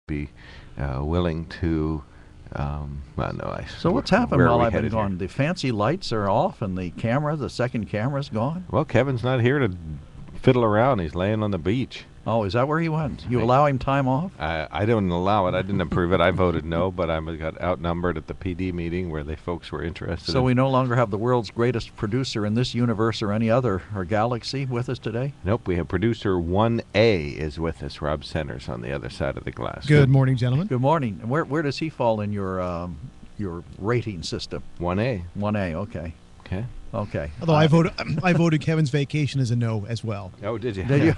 be willing to. Well, no, So what's happened while I've been here? gone? The fancy lights are off and the second camera's gone? Well, Kevin's not here to fiddle around. He's laying on the beach. Oh, is that where he went? You allow him time off? I didn't allow it. I didn't approve it. I voted no, but I got outnumbered at the PD meeting where the folks were interested. So we no longer have the world's greatest producer in this universe or any other or galaxy with us today? Nope, we have producer 1A is with us, Rob Centers, on the other side of the glass. Good morning, gentlemen. Good morning. Where does he fall in your rating system? 1A. 1A, okay. Okay. Although I voted Kevin's vacation as a no as well. Oh, did you? Did you?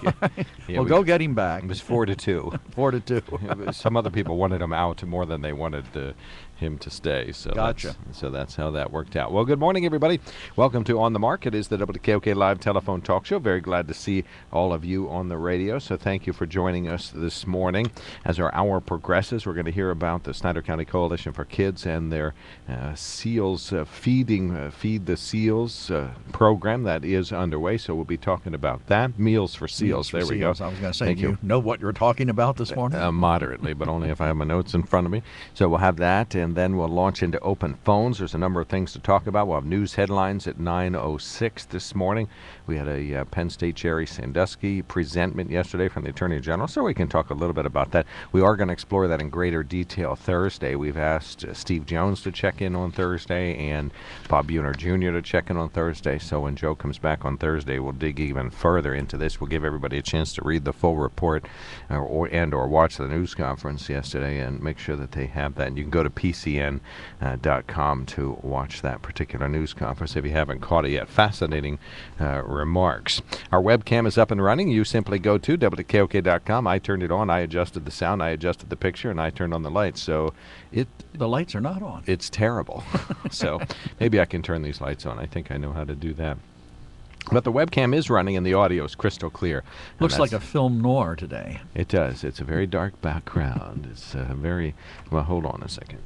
Yeah, Well, go get him back. It was 4-2. 4-2. Some other people wanted him out more than they wanted him to stay. So Gotcha. That's how that worked out. Well, good morning, everybody. Welcome to On the Mark. It is the WKOK Live Telephone Talk Show. Very glad to see all of you on the radio. So thank you for joining us this morning. As our hour progresses, we're going to hear about the Snyder County Coalition for Kids and their seals Feed the Seals program that is underway. So we'll be talking about that. Meals for Seals. There we go. I was going to say, Thank do you know what you're talking about this morning? Moderately, but only if I have my notes in front of me. So we'll have that, and then we'll launch into open phones. There's a number of things to talk about. We'll have news headlines at 9:06 this morning. We had a Penn State Jerry Sandusky presentment yesterday from the Attorney General, so we can talk a little bit about that. We are going to explore that in greater detail Thursday. We've asked Steve Jones to check in on Thursday and Bob Buhner Jr. to check in on Thursday. So when Joe comes back on Thursday, we'll dig even further into this. We'll give everybody a chance to read the full report or watch the news conference yesterday and make sure that they have that. And you can go to PCN.com to watch that particular news conference if you haven't caught it yet. Fascinating remarks. Our webcam is up and running. You simply go to WKOK.com. I turned it on. I adjusted the sound. I adjusted the picture, and I turned on the lights. So the lights are not on. It's terrible. So maybe I can turn these lights on. I think I know how to do that. But the webcam is running and the audio is crystal clear. Looks like a film noir today. It does. It's a very dark background. It's well, hold on a second.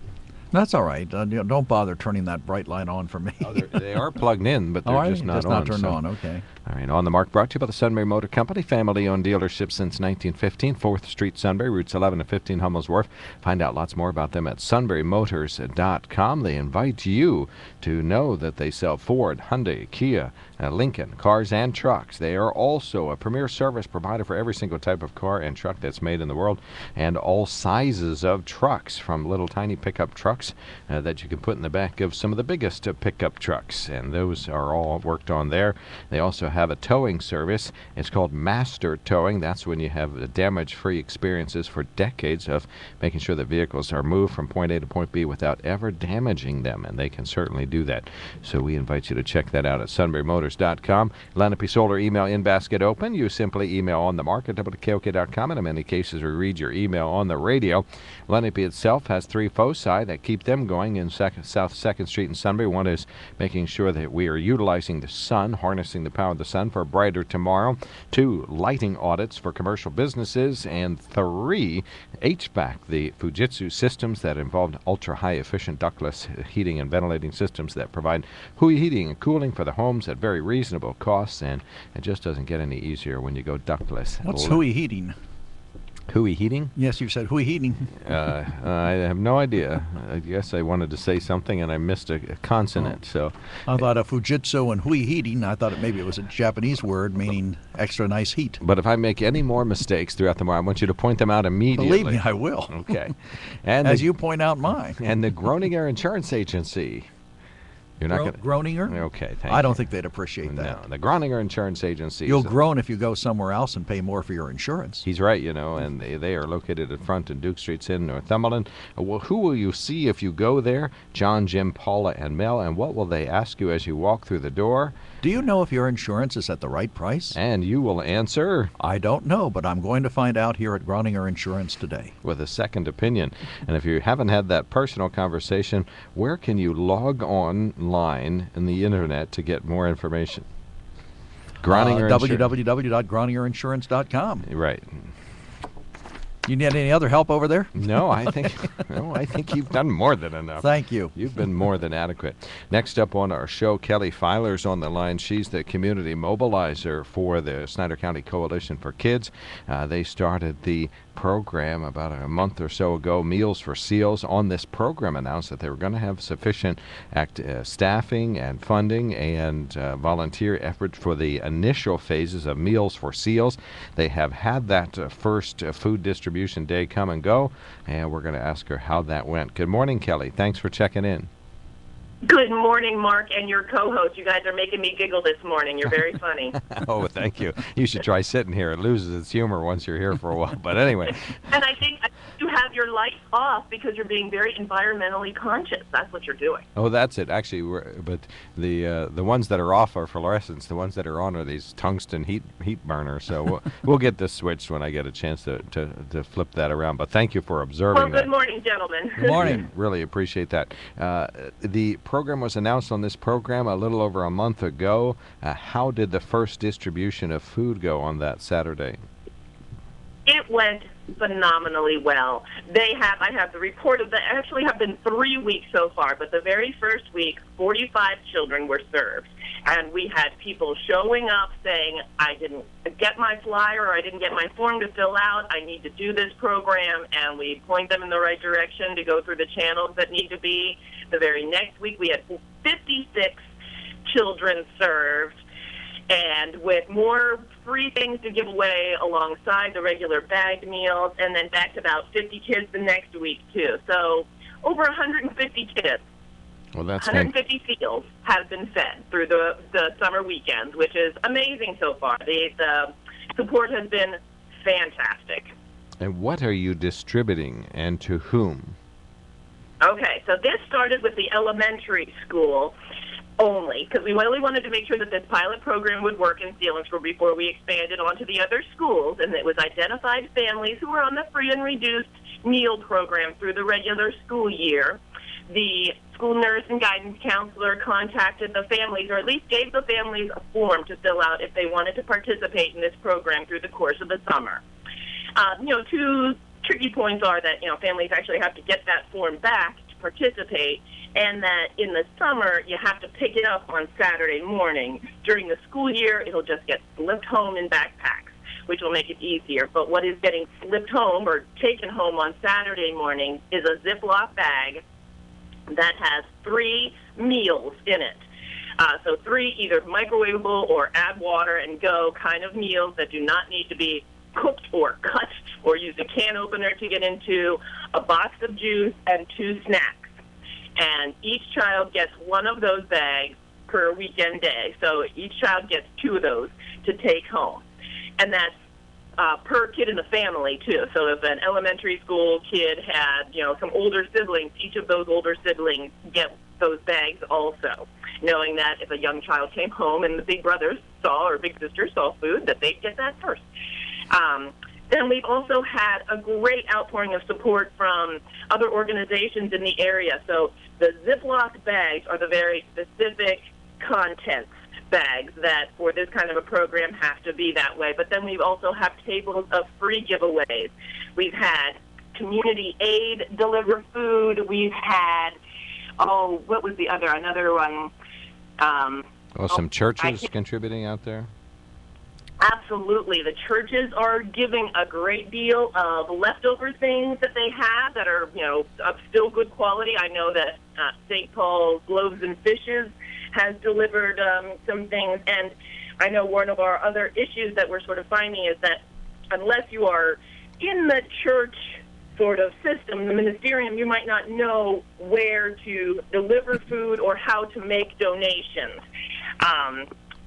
That's all right. Don't bother turning that bright light on for me. Oh, they are plugged in, but they're just not on. Not turned on, okay. All right, On the Mark brought to you by the Sunbury Motor Company, family-owned dealership since 1915, 4th Street, Sunbury, routes 11 and 15, Hummel's Wharf. Find out lots more about them at sunburymotors.com. They invite you to know that they sell Ford, Hyundai, Kia, Lincoln, cars and trucks. They are also a premier service provider for every single type of car and truck that's made in the world, and all sizes of trucks, from little tiny pickup trucks that you can put in the back of some of the biggest pickup trucks, and those are all worked on there. They also have a towing service. It's called Master Towing. That's when you have damage-free experiences for decades of making sure that vehicles are moved from point A to point B without ever damaging them, and they can certainly do that. So we invite you to check that out at sunburymotors.com. Lenape Solar email in basket open. You simply email on the mark at WKOK.com, and in many cases we read your email on the radio. Lenape itself has 3 foci that keep them going in South 2nd Street in Sunbury. One is making sure that we are utilizing the sun, harnessing the power of the sun for a brighter tomorrow. 2, lighting audits for commercial businesses. And 3, HVAC, the Fujitsu systems that involve ultra-high efficient ductless heating and ventilating systems that provide Hui heating and cooling for the homes at very reasonable costs. And it just doesn't get any easier when you go ductless. What's Hui heating? Hui heating? Yes, you said Hui heating. I have no idea. I guess I wanted to say something and I missed a consonant. So I thought of Fujitsu and Hui heating. I thought maybe it was a Japanese word meaning extra nice heat. But if I make any more mistakes throughout the morning, I want you to point them out immediately. Believe me, I will. Okay. And as you point out mine. And the Groninger Insurance Agency. You're not going to Groninger? Okay, thank you. I don't think they'd appreciate that. No, the Groninger Insurance Agency. You'll groan if you go somewhere else and pay more for your insurance. He's right, and they are located at Front and Duke Streets in Northumberland. Well, who will you see if you go there? John, Jim, Paula, and Mel. And what will they ask you as you walk through the door? Do you know if your insurance is at the right price? And you will answer, I don't know, but I'm going to find out here at Groninger Insurance today. With a second opinion. And if you haven't had that personal conversation, where can you log online in the internet to get more information? www.groningerinsurance.com. Right. You need any other help over there? No, I think you've done more than enough. Thank you. You've been more than adequate. Next up on our show, Kelly Filer's on the line. She's the community mobilizer for the Snyder County Coalition for Kids. They started the program about a month or so ago, Meals for SEALs. On this program announced that they were going to have sufficient staffing and funding and volunteer effort for the initial phases of Meals for SEALs. They have had that first food distribution day come and go, and we're going to ask her how that went. Good morning, Kelly. Thanks for checking in. Good morning, Mark, and your co-host. You guys are making me giggle this morning. You're very funny. Oh, thank you. You should try sitting here. It loses its humor once you're here for a while. But anyway. And I think you have your lights off because you're being very environmentally conscious. That's what you're doing. Oh, that's it. Actually, but the ones that are off are fluorescents. The ones that are on are these tungsten heat burners. So we'll get this switched when I get a chance to flip that around. But thank you for observing that. Good morning, gentlemen. Good morning. Really appreciate that. The program was announced on this program a little over a month ago. How did the first distribution of food go on that Saturday? It went phenomenally well. I have the report of actually have been 3 weeks so far, but the very first week, 45 children were served. And we had people showing up saying, I didn't get my flyer or I didn't get my form to fill out. I need to do this program. And we point them in the right direction to go through the channels that need to be. The very next week, we had 56 children served, and with more free things to give away alongside the regular bagged meals, and then back to about 50 kids the next week, too. So over 150 kids. Well, that's 150 seals have been fed through the summer weekends, which is amazing so far. The support has been fantastic. And what are you distributing, and to whom? Okay, so this started with the elementary school only, because we really wanted to make sure that this pilot program would work in Selinsgrove before we expanded onto the other schools, and it was identified families who were on the free and reduced meal program through the regular school year. The school nurse and guidance counselor contacted the families, or at least gave the families a form to fill out if they wanted to participate in this program through the course of the summer. Two tricky points are that, families actually have to get that form back to participate, and that in the summer, you have to pick it up on Saturday morning. During the school year, it'll just get slipped home in backpacks, which will make it easier. But what is getting slipped home or taken home on Saturday morning is a Ziploc bag that has 3 meals in it. So 3 either microwavable or add water and go kind of meals that do not need to be cooked or cut or use a can opener to get into, a box of juice, and 2 snacks. And each child gets one of those bags per weekend day. So each child gets 2 of those to take home. And that's per kid in the family, too. So if an elementary school kid had, some older siblings, each of those older siblings get those bags also, knowing that if a young child came home and the big brothers saw or big sisters saw food, that they'd get that first. Then we've also had a great outpouring of support from other organizations in the area. So the Ziploc bags are the very specific contents bags that for this kind of a program have to be that way. But then we also have tables of free giveaways. We've had community aid deliver food. We've had, what was another one? Some churches contributing out there? Absolutely. The churches are giving a great deal of leftover things that they have that are, of still good quality. I know that St. Paul's Loaves and Fishes has delivered some things, and I know one of our other issues that we're sort of finding is that unless you are in the church sort of system, the ministerium, you might not know where to deliver food or how to make donations.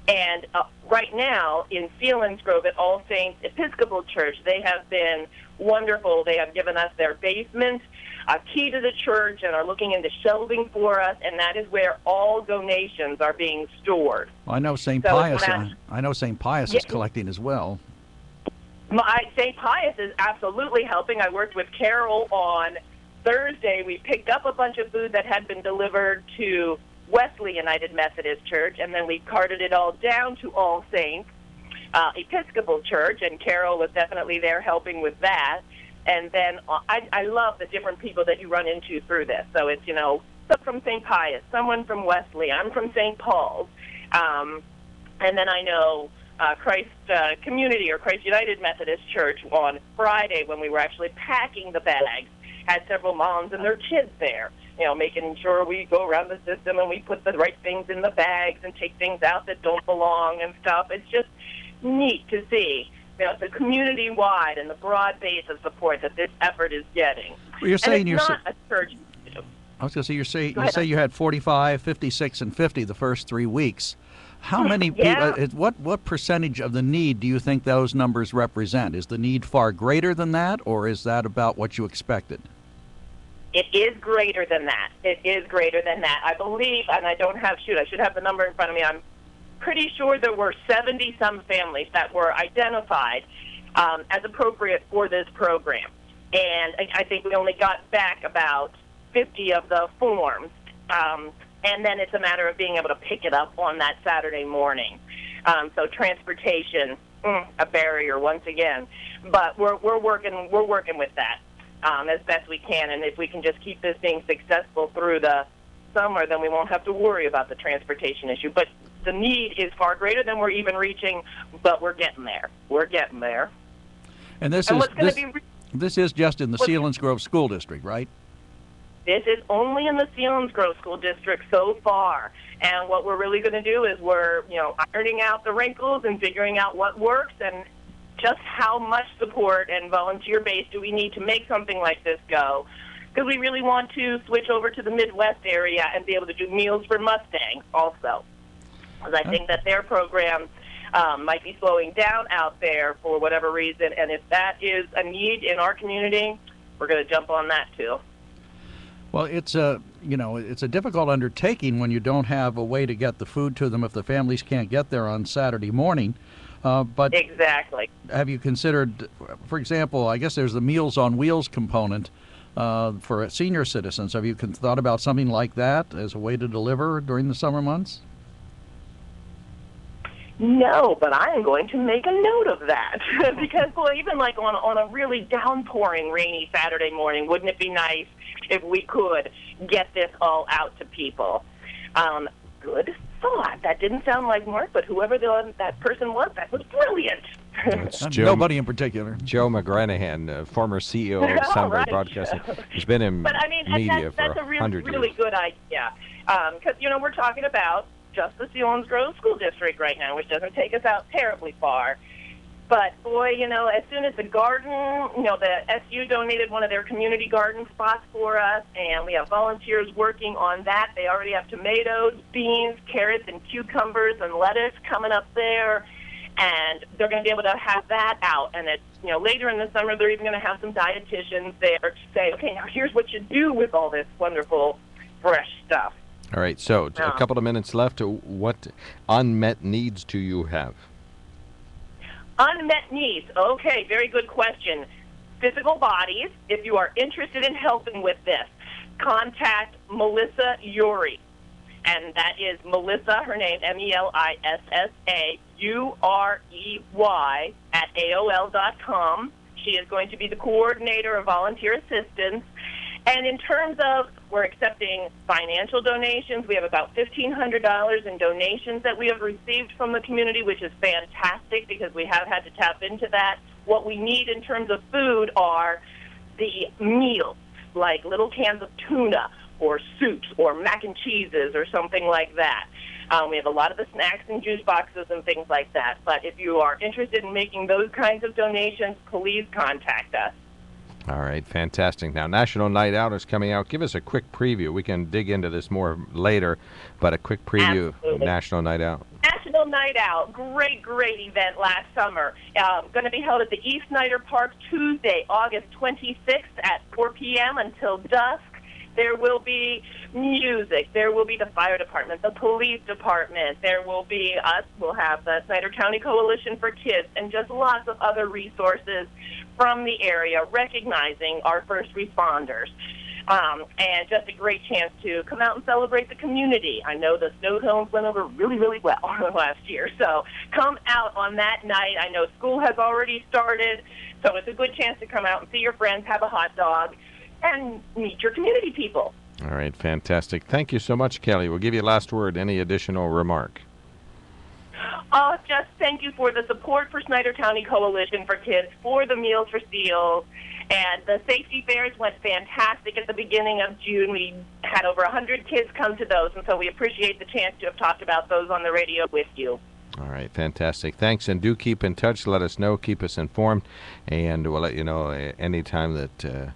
And right now, in Selinsgrove at All Saints Episcopal Church, they have been wonderful. They have given us their basement, a key to the church, and are looking into shelving for us, and that is where all donations are being stored. Well, I know St. Pius. I know St. Pius is collecting as well. St. Pius is absolutely helping. I worked with Carol on Thursday. We picked up a bunch of food that had been delivered to Wesley United Methodist Church, and then we carted it all down to All Saints Episcopal Church, and Carol was definitely there helping with that. And then I love the different people that you run into through this. So it's, some from St. Pius, someone from Wesley, I'm from St. Paul's. And then I know Christ Community or Christ United Methodist Church on Friday when we were actually packing the bags, had several moms and their kids there, making sure we go around the system and we put the right things in the bags and take things out that don't belong and stuff. It's just neat to see the community-wide and the broad base of support that this effort is getting. Well, you're saying and it's not a church. I was going to say, you say you had 45, 56, and 50 the first 3 weeks. How many Yeah. people, what percentage of the need do you think those numbers represent? Is the need far greater than that, or is that about what you expected? It is greater than that. It is greater than that. I believe, and I should have the number in front of me. I'm pretty sure there were 70-some families that were identified as appropriate for this program. And I think we only got back about 50 of the forms. And then it's a matter of being able to pick it up on that Saturday morning. So transportation, a barrier once again. But we're working with that as best we can. And if we can just keep this being successful through the summer, then we won't have to worry about the transportation issue. But the need is far greater than we're even reaching, but we're getting there. We're getting there. And this is just in the Selinsgrove School District, right? This is only in the Selinsgrove School District so far. And what we're really going to do is we're, ironing out the wrinkles and figuring out what works and just how much support and volunteer base do we need to make something like this go. Because we really want to switch over to the Midwest area and be able to do Meals for Mustangs also. Because I think that their program might be slowing down out there for whatever reason. And if that is a need in our community, we're going to jump on that too. Well, it's a difficult undertaking when you don't have a way to get the food to them if the families can't get there on Saturday morning. But exactly. Have you considered, for example, I guess there's the Meals on Wheels component for senior citizens. Have you thought about something like that as a way to deliver during the summer months? No, but I am going to make a note of that because, even like on a really downpouring, rainy Saturday morning, wouldn't it be nice if we could get this all out to people? Good thought. That didn't sound like Mark, but whoever that person was, that was brilliant. Nobody in particular. Joe McGranahan, former CEO of Sunbury Broadcasting. He's been in media for 100 years. That's a really good idea. Because, we're talking about just the Selinsgrove School District right now, which doesn't take us out terribly far. But, boy, as soon as the garden, the SU donated one of their community garden spots for us, and we have volunteers working on that. They already have tomatoes, beans, carrots, and cucumbers and lettuce coming up there, and they're going to be able to have that out. And it's, later in the summer, they're even going to have some dietitians there to say, okay, now here's what you do with all this wonderful, fresh stuff. All right, so a couple of minutes left. What unmet needs do you have? Unmet needs. Okay, very good question. Physical bodies. If you are interested in helping with this, contact Melissa Urey. And that is Melissa, her name, MELISSA UREY at AOL.com. She is going to be the coordinator of volunteer assistance. And in terms of, we're accepting financial donations. We have about $1,500 in donations that we have received from the community, which is fantastic because we have had to tap into that. What we need in terms of food are the meals, like little cans of tuna or soups or mac and cheeses or something like that. We have a lot of the snacks and juice boxes and things like that. But if you are interested in making those kinds of donations, please contact us. All right, fantastic. Now, National Night Out is coming out. Give us a quick preview. We can dig into this more later, but a quick preview of National Night Out. National Night Out, great event last summer. Going to be held at the East Snyder Park Tuesday, August 26th at 4 p.m. until dusk. There will be music. There will be the fire department, the police department. There will be us. We'll have the Snyder County Coalition for Kids and just lots of other resources from the area recognizing our first responders. And just a great chance to come out and celebrate the community. I know the snow cones went over really, really well last year. So come out on that night. I know school has already started, so it's a good chance to come out and see your friends, have a hot dog, and meet your community people. All right, fantastic. Thank you so much, Kelly. We'll give you last word. Any additional remark? Just thank you for the support for Snyder County Coalition for Kids, for the Meals for Seals, and the safety fairs went fantastic at the beginning of June. We had over 100 kids come to those, and so we appreciate the chance to have talked about those on the radio with you. All right, fantastic. Thanks, and do keep in touch. Let us know, keep us informed, and we'll let you know anytime that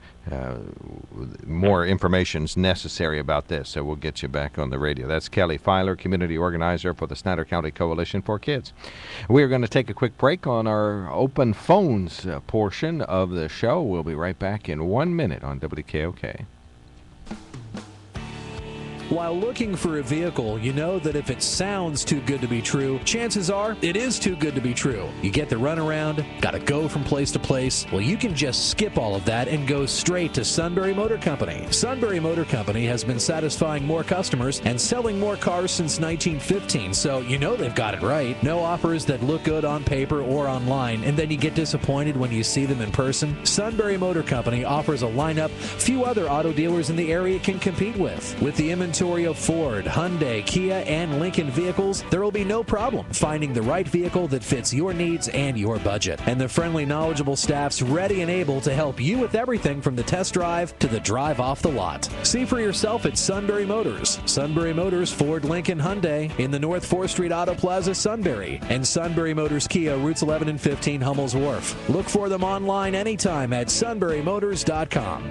more information is necessary about this, so we'll get you back on the radio. That's Kelly Filer, Community Organizer for the Snyder County Coalition for Kids. We are going to take a quick break on our open phones portion of the show. We'll be right back in 1 minute on WKOK. While looking for a vehicle, you know that if it sounds too good to be true, chances are it is too good to be true. You get the runaround, got to go from place to place. Well, you can just skip all of that and go straight to Sunbury Motor Company. Sunbury Motor Company has been satisfying more customers and selling more cars since 1915, so you know they've got it right. No offers that look good on paper or online, and then you get disappointed when you see them in person. Sunbury Motor Company offers a lineup few other auto dealers in the area can compete with. With the inventory of Ford, Hyundai, Kia, and Lincoln vehicles, there will be no problem finding the right vehicle that fits your needs and your budget. And the friendly, knowledgeable staff's ready and able to help you with everything from the test drive to the drive off the lot. See for yourself at Sunbury Motors. Sunbury Motors, Ford, Lincoln, Hyundai in the North 4th Street Auto Plaza, Sunbury. And Sunbury Motors Kia, routes 11 and 15, Hummel's Wharf. Look for them online anytime at sunburymotors.com.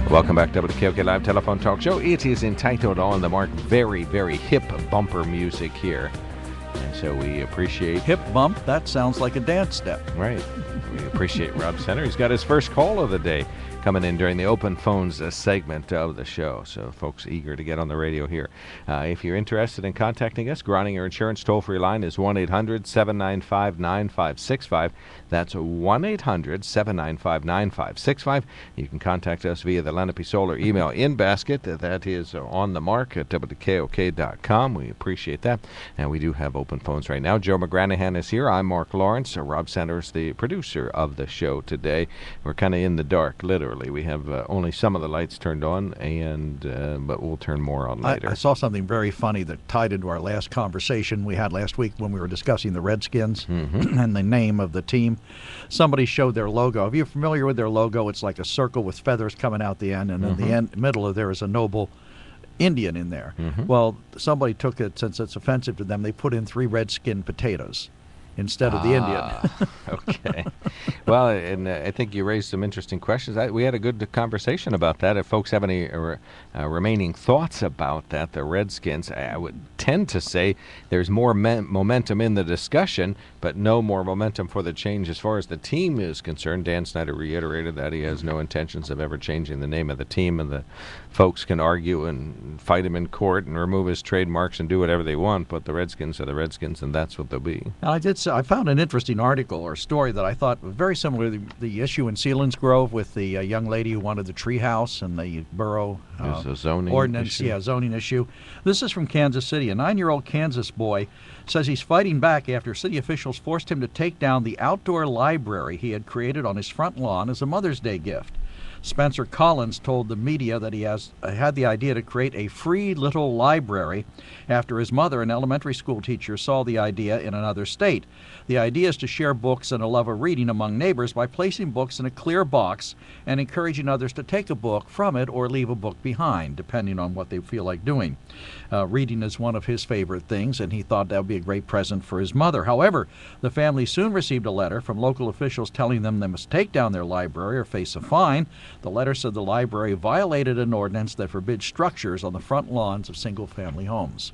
Welcome back to WKOK Live Telephone Talk Show. It is entitled On the Mark. Very, very hip bumper music here. And so we appreciate... Hip bump, that sounds like a dance step. Right. We appreciate Rob Center. He's got his first call of the day coming in during the open phones segment of the show. So folks eager to get on the radio here. If you're interested in contacting us, Groninger Insurance toll-free line is 1-800-795-9565. That's 1-800-795-9565. You can contact us via the Lenape Solar email in basket. That is on the mark at WKOK.com. We appreciate that. And we do have open phones right now. Joe McGranahan is here. I'm Mark Lawrence. Rob Sanders, the producer of the show today. We're kind of in the dark, literally. We have only some of the lights turned on, and but we'll turn more on later. I saw something very funny that tied into our last conversation we had last week when we were discussing the Redskins and the name of the team. Somebody showed their logo. If you're familiar with their logo, it's like a circle with feathers coming out the end, and in the middle of there is a noble Indian in there. Well, somebody took it, since it's offensive to them, they put in 3 redskin potatoes instead of the Indian. Okay. Well, and I think you raised some interesting questions. We had a good conversation about that. If folks have any remaining thoughts about that, the Redskins, I would tend to say there's more momentum in the discussion, but no more momentum for the change as far as the team is concerned. Dan Snyder reiterated that he has no intentions of ever changing the name of the team, and the folks can argue and fight him in court and remove his trademarks and do whatever they want, but the Redskins are the Redskins, and that's what they'll be. And I found an interesting article or story that I thought was very similar to the issue in Selinsgrove with the young lady who wanted the treehouse and the borough zoning ordinance. issue. Yeah, zoning issue. This is from Kansas City. A 9-year-old Kansas boy says he's fighting back after city officials forced him to take down the outdoor library he had created on his front lawn as a Mother's Day gift. Spencer Collins told the media that he had the idea to create a free little library after his mother, an elementary school teacher, saw the idea in another state. The idea is to share books and a love of reading among neighbors by placing books in a clear box and encouraging others to take a book from it or leave a book behind, depending on what they feel like doing. Reading is one of his favorite things, and he thought that would be a great present for his mother. However, the family soon received a letter from local officials telling them they must take down their library or face a fine. The letter said the library violated an ordinance that forbids structures on the front lawns of single-family homes.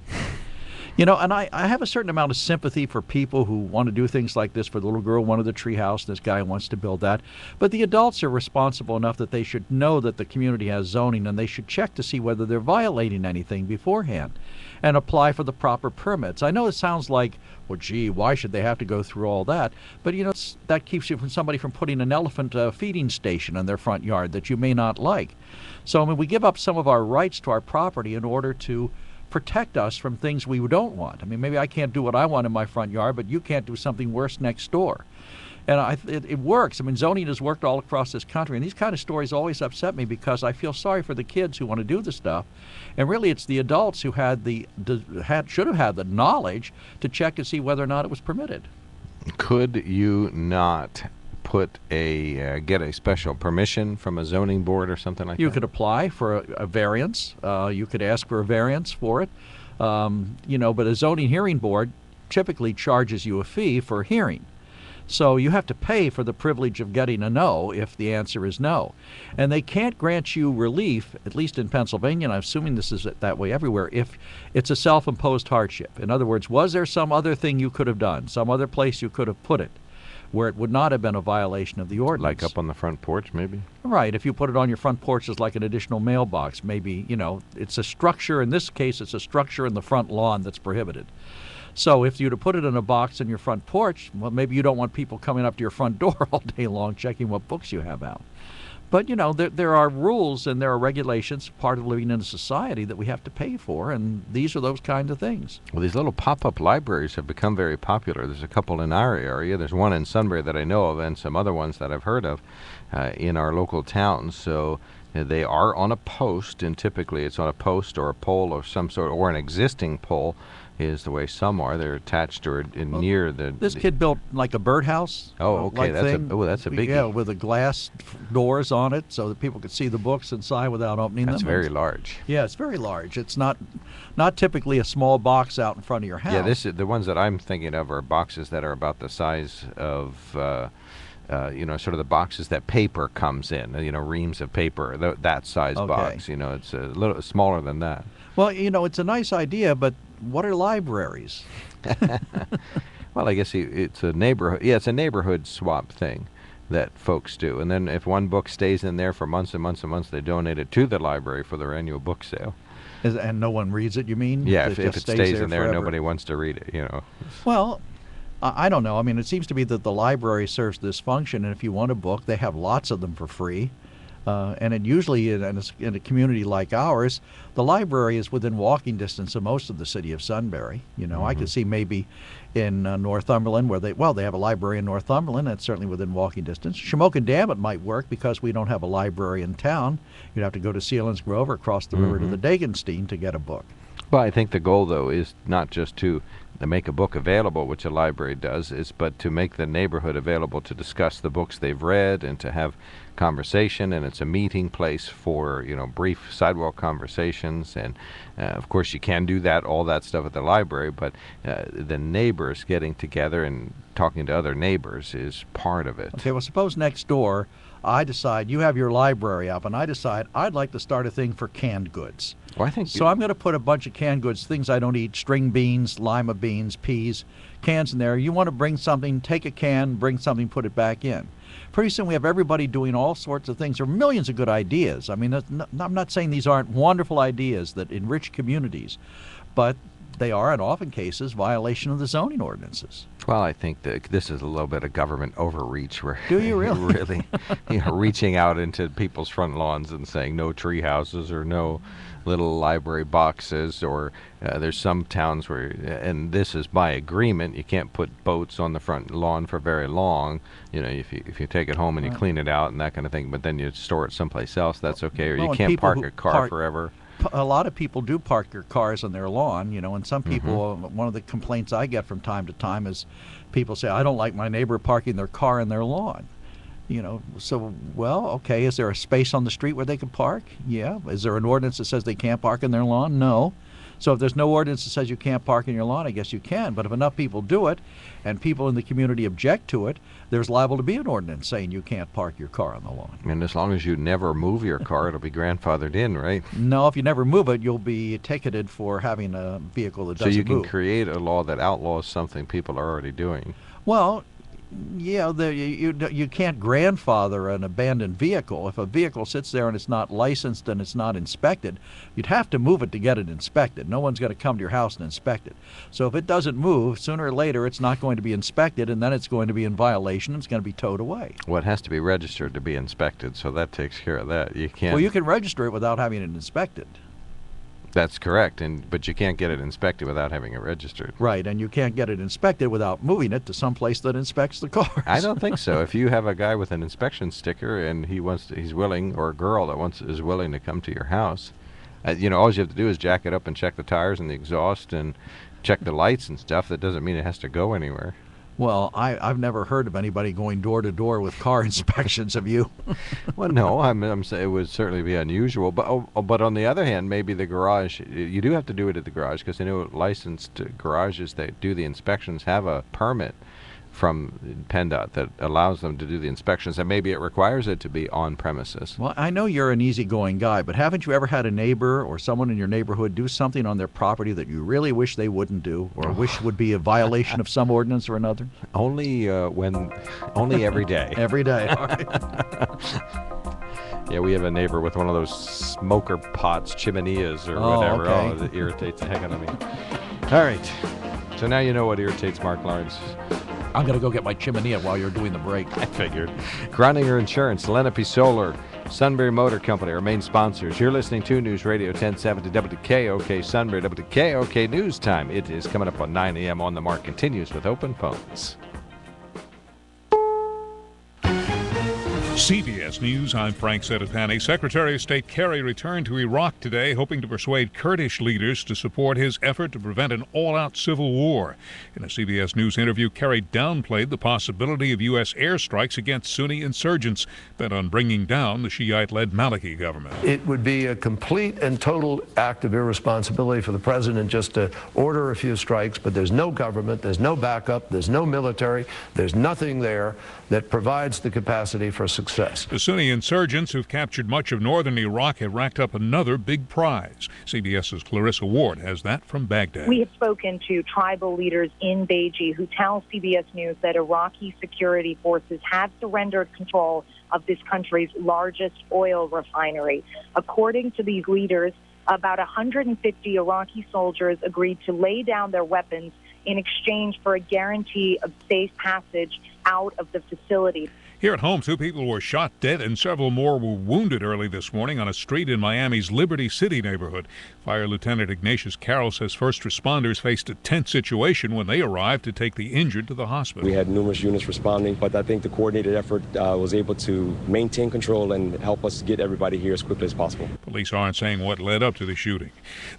And I have a certain amount of sympathy for people who want to do things like this. For the little girl wanted the treehouse, this guy wants to build that. But the adults are responsible enough that they should know that the community has zoning, and they should check to see whether they're violating anything beforehand and apply for the proper permits. I know it sounds like, well, gee, why should they have to go through all that? But, that keeps you from somebody from putting an elephant feeding station in their front yard that you may not like. So, we give up some of our rights to our property in order to protect us from things we don't want. Maybe I can't do what I want in my front yard, but you can't do something worse next door. And it works. Zoning has worked all across this country, and these kind of stories always upset me because I feel sorry for the kids who want to do the stuff, and really it's the adults who should have had the knowledge to check and see whether or not it was permitted. Could you not get a special permission from a zoning board or something like that? You could apply for a variance. You could ask for a variance for it. But a zoning hearing board typically charges you a fee for a hearing. So you have to pay for the privilege of getting a no if the answer is no. And they can't grant you relief, at least in Pennsylvania, and I'm assuming this is that way everywhere, if it's a self-imposed hardship. In other words, was there some other thing you could have done, some other place you could have put it, where it would not have been a violation of the ordinance? Like up on the front porch, maybe? Right. If you put it on your front porch as like an additional mailbox, maybe, it's a structure. In this case, it's a structure in the front lawn that's prohibited. So if you'd have put it in a box in your front porch, well, maybe you don't want people coming up to your front door all day long checking what books you have out. But, there are rules and there are regulations, part of living in a society, that we have to pay for, and these are those kinds of things. Well, these little pop-up libraries have become very popular. There's a couple in our area. There's one in Sunbury that I know of, and some other ones that I've heard of in our local towns. So they are on a post, and typically it's on a post or a pole of some sort, or an existing pole is the way some are. They're attached or near the... This kid built like a birdhouse. Oh, okay. That's a biggie. Yeah, with the glass doors on it so that people could see the books inside without opening them. That's very large. Yeah, it's very large. It's not typically a small box out in front of your house. Yeah, the ones that I'm thinking of are boxes that are about the size of... sort of the boxes that paper comes in, reams of paper, that size box. It's a little smaller than that. Well, it's a nice idea, but what are libraries? Well, I guess it's a neighborhood. Yeah, it's a neighborhood swap thing that folks do. And then if one book stays in there for months and months and months, they donate it to the library for their annual book sale. And no one reads it, you mean? Yeah, if it stays in there, forever? nobody wants to read it, Well, I don't know. It seems to be that the library serves this function, and if you want a book, they have lots of them for free. And it usually, in a community like ours, the library is within walking distance of most of the city of Sunbury. I could see maybe in Northumberland where they have a library in Northumberland. That's certainly within walking distance. Shamokin Dam, it might work because we don't have a library in town. You'd have to go to Selinsgrove or across the river to the Dagenstein to get a book. Well, I think the goal, though, is not just to make a book available, which a library does, but to make the neighborhood available to discuss the books they've read and to have conversation. And it's a meeting place for, brief sidewalk conversations. And, of course, you can do all that stuff at the library, but the neighbors getting together and talking to other neighbors is part of it. Okay, well, suppose next door I decide you have your library up, and I decide I'd like to start a thing for canned goods. Well, I think so. I'm going to put a bunch of canned goods, things I don't eat, string beans, lima beans, peas, cans in there. You want to bring something, take a can, bring something, put it back in. Pretty soon we have everybody doing all sorts of things. There are millions of good ideas. I'm not saying these aren't wonderful ideas that enrich communities, but they are, in often cases, violation of the zoning ordinances. Well, I think that this is a little bit of government overreach. Do you really? Really, reaching out into people's front lawns and saying no tree houses or no little library boxes, or there's some towns where, and this is by agreement, you can't put boats on the front lawn for very long. If you take it home and you clean it out and that kind of thing, but then you store it someplace else, that's okay. Or you can't park your car forever. A lot of people do park their cars on their lawn, and some people, one of the complaints I get from time to time is people say, I don't like my neighbor parking their car in their lawn. So, well, okay, is there a space on the street where they can park? Yeah. Is there an ordinance that says they can't park in their lawn? No. So if there's no ordinance that says you can't park in your lawn, I guess you can. But if enough people do it and people in the community object to it, there's liable to be an ordinance saying you can't park your car on the lawn. And as long as you never move your car, it'll be grandfathered in, right? No, if you never move it, you'll be ticketed for having a vehicle that doesn't So you can move. create a law that outlaws something people are already doing. Well, yeah, you can't grandfather an abandoned vehicle. If a vehicle sits there and it's not licensed and it's not inspected, you'd have to move it to get it inspected. No one's going to come to your house and inspect it. So if it doesn't move, sooner or later it's not going to be inspected, and then it's going to be in violation. It's going to be towed away. Well, it has to be registered to be inspected, so that takes care of that. You can't. Well, you can register it without having it inspected. That's correct, but you can't get it inspected without having it registered. Right, and you can't get it inspected without moving it to some place that inspects the cars. I don't think so. If you have a guy with an inspection sticker and he's willing, or a girl that is willing to come to your house, all you have to do is jack it up and check the tires and the exhaust and check the lights and stuff. That doesn't mean it has to go anywhere. Well, I've never heard of anybody going door to door with car inspections. Have you? Well, no, I'm saying it would certainly be unusual. But on the other hand, maybe the garage, you do have to do it at the garage, because I know licensed garages that do the inspections have a permit from PennDOT that allows them to do the inspections, and maybe it requires it to be on premises. Well, I know you're an easygoing guy, but haven't you ever had a neighbor or someone in your neighborhood do something on their property that you really wish they wouldn't do, or wish would be a violation of some ordinance or another? Only every day. Every day. All right. Yeah, we have a neighbor with one of those smoker pots, chimeneas, or whatever. Okay. Oh, that irritates the heck out of me. All right. So now you know what irritates Mark Lawrence. I'm going to go get my chimenea while you're doing the break. I figured. Groninger Insurance, Lenape Solar, Sunbury Motor Company, our main sponsors. You're listening to News Radio 1070 WKOK Sunbury, WKOK News Time. It is coming up on 9 a.m. On the Mark continues with open phones. CBS News, I'm Frank Sedapani. Secretary of State Kerry returned to Iraq today, hoping to persuade Kurdish leaders to support his effort to prevent an all-out civil war. In a CBS News interview, Kerry downplayed the possibility of U.S. airstrikes against Sunni insurgents bent on bringing down the Shiite-led Maliki government. It would be a complete and total act of irresponsibility for the president just to order a few strikes, but there's no government, there's no backup, there's no military, there's nothing there that provides the capacity for success. The Sunni insurgents who've captured much of northern Iraq have racked up another big prize. CBS's Clarissa Ward has that from Baghdad. We have spoken to tribal leaders in Beiji who tell CBS News that Iraqi security forces have surrendered control of this country's largest oil refinery. According to these leaders, about 150 Iraqi soldiers agreed to lay down their weapons in exchange for a guarantee of safe passage out of the facility. Here at home, 2 people were shot dead and several more were wounded early this morning on a street in Miami's Liberty City neighborhood. Fire Lieutenant Ignatius Carroll says first responders faced a tense situation when they arrived to take the injured to the hospital. We had numerous units responding, but I think the coordinated effort was able to maintain control and help us get everybody here as quickly as possible. Police aren't saying what led up to the shooting.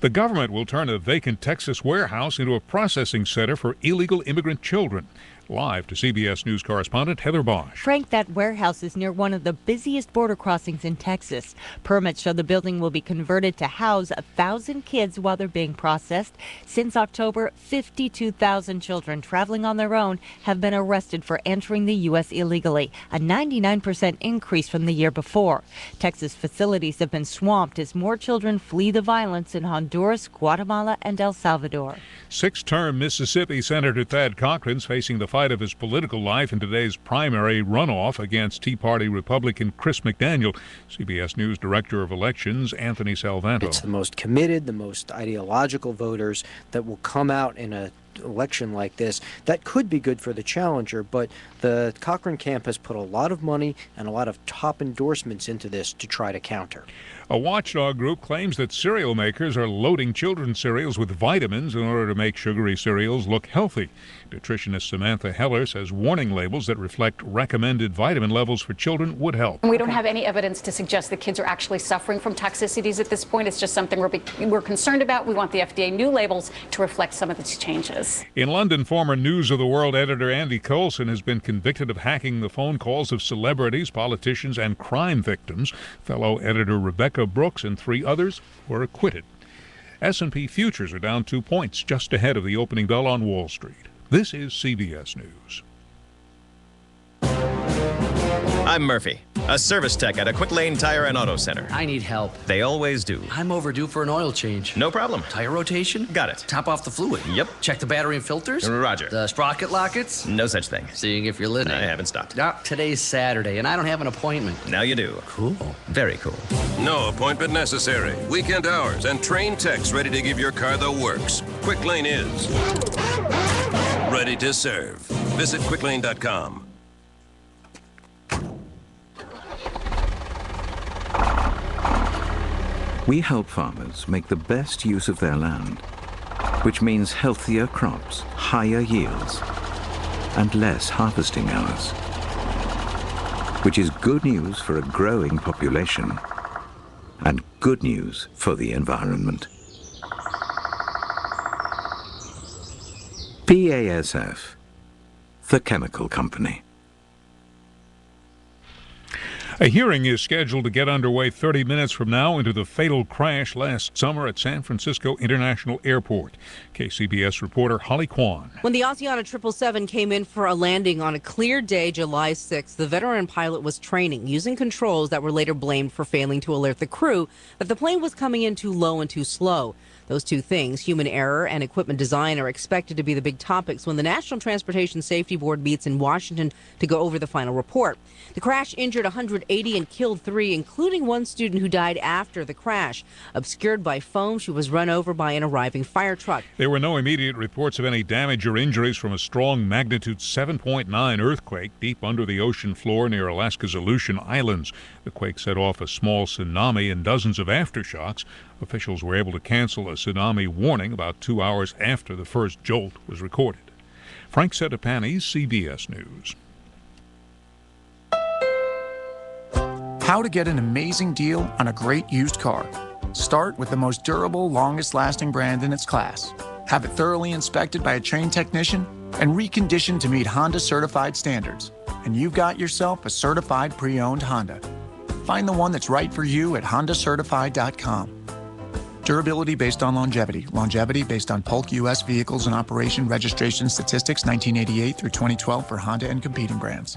The government will turn a vacant Texas warehouse into a processing center for illegal immigrant children. Live to CBS News correspondent Heather Bosch. Frank, that warehouse is near one of the busiest border crossings in Texas. Permits show the building will be converted to house 1,000 kids while they're being processed. Since October, 52,000 children traveling on their own have been arrested for entering the U.S. illegally, a 99% increase from the year before. Texas facilities have been swamped as more children flee the violence in Honduras, Guatemala, and El Salvador. 6-term Mississippi Senator Thad Cochran's facing the fight of his political life in today's primary runoff against Tea Party Republican Chris McDaniel. CBS News Director of Elections Anthony Salvanto. It's the most committed, the most ideological voters that will come out in an election like this. That could be good for the challenger, but the Cochran camp has put a lot of money and a lot of top endorsements into this to try to counter. A watchdog group claims that cereal makers are loading children's cereals with vitamins in order to make sugary cereals look healthy. Nutritionist Samantha Heller says warning labels that reflect recommended vitamin levels for children would help. We don't have any evidence to suggest that kids are actually suffering from toxicities at this point. It's just something we're concerned about. We want the FDA new labels to reflect some of these changes. In London, former News of the World editor Andy Coulson has been convicted of hacking the phone calls of celebrities, politicians, and crime victims. Fellow editor Rebecca Brooks and 3 others were acquitted. S&P futures are down 2 points, just ahead of the opening bell on Wall Street. This is CBS News. I'm Murphy, a service tech at a Quick Lane Tire and Auto Center. I need help. They always do. I'm overdue for an oil change. No problem. Tire rotation? Got it. Top off the fluid? Yep. Check the battery and filters? Roger. The sprocket lockets? No such thing. Seeing if you're listening. I haven't stopped. Today's Saturday, and I don't have an appointment. Now you do. Cool. Very cool. No appointment necessary. Weekend hours and trained techs ready to give your car the works. Quick Lane is ready to serve. Visit quicklane.com. We help farmers make the best use of their land, which means healthier crops, higher yields, and less harvesting hours, which is good news for a growing population and good news for the environment. BASF, the chemical company. A hearing is scheduled to get underway 30 minutes from now into the fatal crash last summer at San Francisco International Airport. KCBS reporter Holly Kwan. When the Asiana 777 came in for a landing on a clear day, July 6th, the veteran pilot was training using controls that were later blamed for failing to alert the crew that the plane was coming in too low and too slow. Those two things, human error and equipment design, are expected to be the big topics when the National Transportation Safety Board meets in Washington to go over the final report. The crash injured 180 and killed 3, including one student who died after the crash. Obscured by foam, she was run over by an arriving fire truck. There were no immediate reports of any damage or injuries from a strong magnitude 7.9 earthquake deep under the ocean floor near Alaska's Aleutian Islands. The quake set off a small tsunami and dozens of aftershocks. Officials were able to cancel a tsunami warning about 2 hours after the first jolt was recorded. Frank Sedapani, CBS News. How to get an amazing deal on a great used car. Start with the most durable, longest-lasting brand in its class. Have it thoroughly inspected by a trained technician and reconditioned to meet Honda certified standards. And you've got yourself a certified pre-owned Honda. Find the one that's right for you at hondacertified.com. Durability based on longevity. Longevity based on Polk U.S. Vehicles in Operation Registration Statistics 1988 through 2012 for Honda and competing brands.